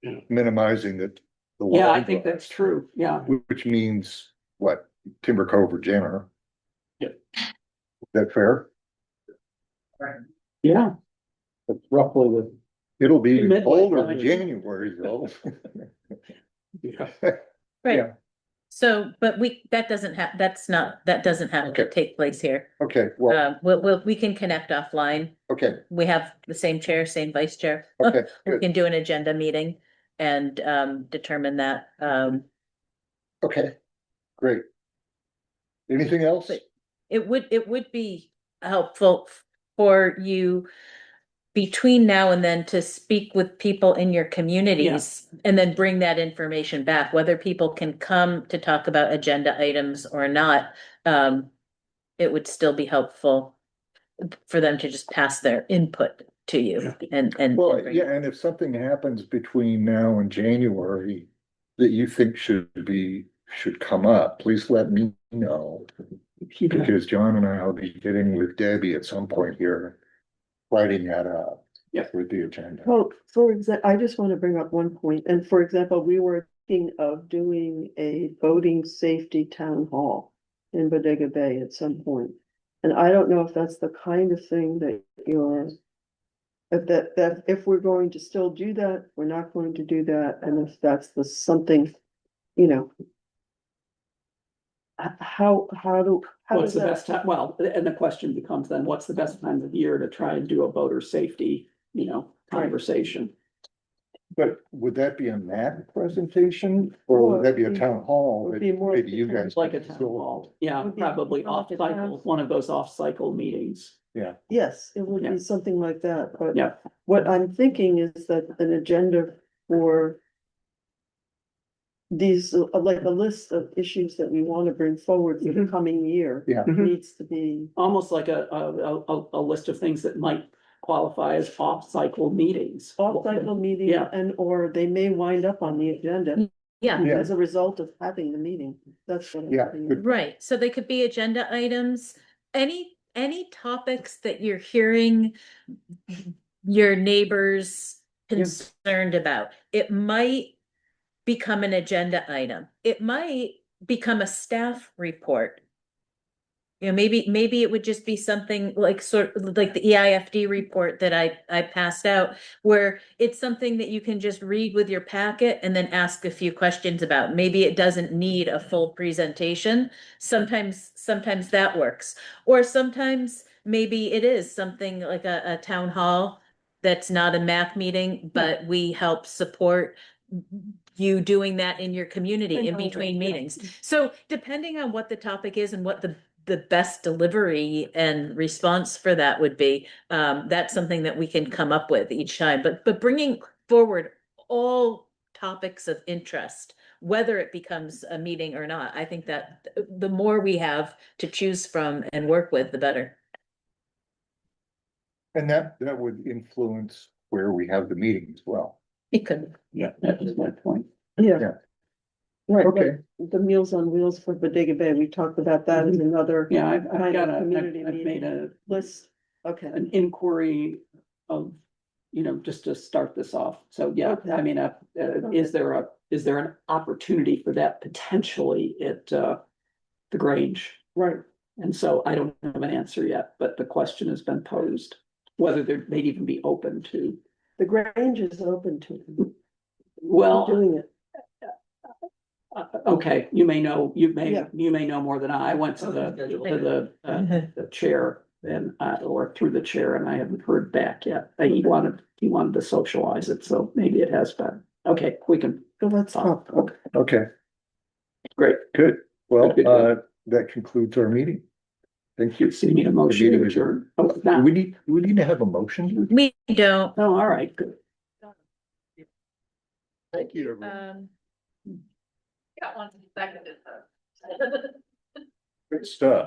Yeah. minimizing the. Yeah, I line think drive, that's true. Yeah. Which means what, Timber Cove or Jenner? Yeah. that fair? Yeah. That's roughly the. It'll be Midway colder point. in January though. Right. Yeah. So, but that doesn't have to Okay. take place here. Okay, well, We can connect offline. okay, We have the same chair, same vice chair. okay, We good. can do an agenda meeting and determine that. Okay, great. Anything else? But it would be helpful for you between now and then to speak with people in your communities and then bring that information back, whether people can come to talk about agenda items or not. It would still be helpful for them to just pass their input to you and. Well, bring- yeah, and if something happens between now and January that you think should come up, please let me know. Because John and I will be getting with Debbie at some point here, writing that up. Yeah. With the agenda. Well, for example, I just want to bring up one point, and for example, we were thinking of doing a boating safety town hall in Bodega Bay at some point. And I don't know if that's the kind of thing that that if we're going to still do that, we're not going to do that, and if that's something, you know. How What's does the that? best time? Well, and the question becomes then, what's the best time of year to try and do a boater safety, conversation? But would that be a MAC presentation or would that be a town hall? Would be more Maybe you guys. Like a could town facilitate? hall, yeah, Would be probably more like off a cycle, town- one of those off cycle meetings. Yeah, Yes, it would Yeah. be something like that, but Yeah, what I'm thinking is that an agenda for these, like a list of issues that we want to bring forward for the coming year. yeah. Needs to be, almost like a list of things that might qualify as off cycle meetings. off-cycle meeting Yeah. and, or they may wind up on the agenda Yeah, Yeah. as a result of having the meeting. That's what I'm Yeah, thinking. good. right. So they could be agenda items, any topics that you're hearing your neighbors concerned about. It might become an agenda item. It might become a staff report. Maybe it would just be something like like the EIFD report that I passed out, where it's something that you can just read with your packet and then ask a few questions about. Maybe it doesn't need a full presentation. Sometimes that works. Or sometimes maybe it is something like a town hall that's not a MAC meeting, but we help support you doing that in your community in between meetings. So depending on what the topic is and what the best delivery and response for that would be, that's something that we can come up with each time. But bringing forward all topics of interest, whether it becomes a meeting or not, I think that the more we have to choose from and work with, the better. And that would influence where we have the meeting as well. It could. Yeah, that was my point. Yeah. Yeah. Right, Okay. but the Meals on Wheels for Bodega Bay, we talked about that as another Yeah, I've kind got of community I've made meeting list. Okay, an inquiry of, just to start this off. So, yeah, Okay. I mean, is there an opportunity for that potentially at, the Grange? right. And so I don't have an answer yet, but the question has been posed, whether they'd even be open to. The Grange is open to. Well, Doing it. Okay, you may know more than I went to the chair and or through the chair, and I haven't heard back yet. He wanted to socialize it, so maybe it has been. Okay, we can So let's talk. talk. Okay, Great. good. Well, Good. that concludes our meeting. Thank you. So you need a motion to adjourn. Oh, Do now, we need to have a motion? We don't. oh, all right, good. Thank you, everyone. Got one second. Good stuff.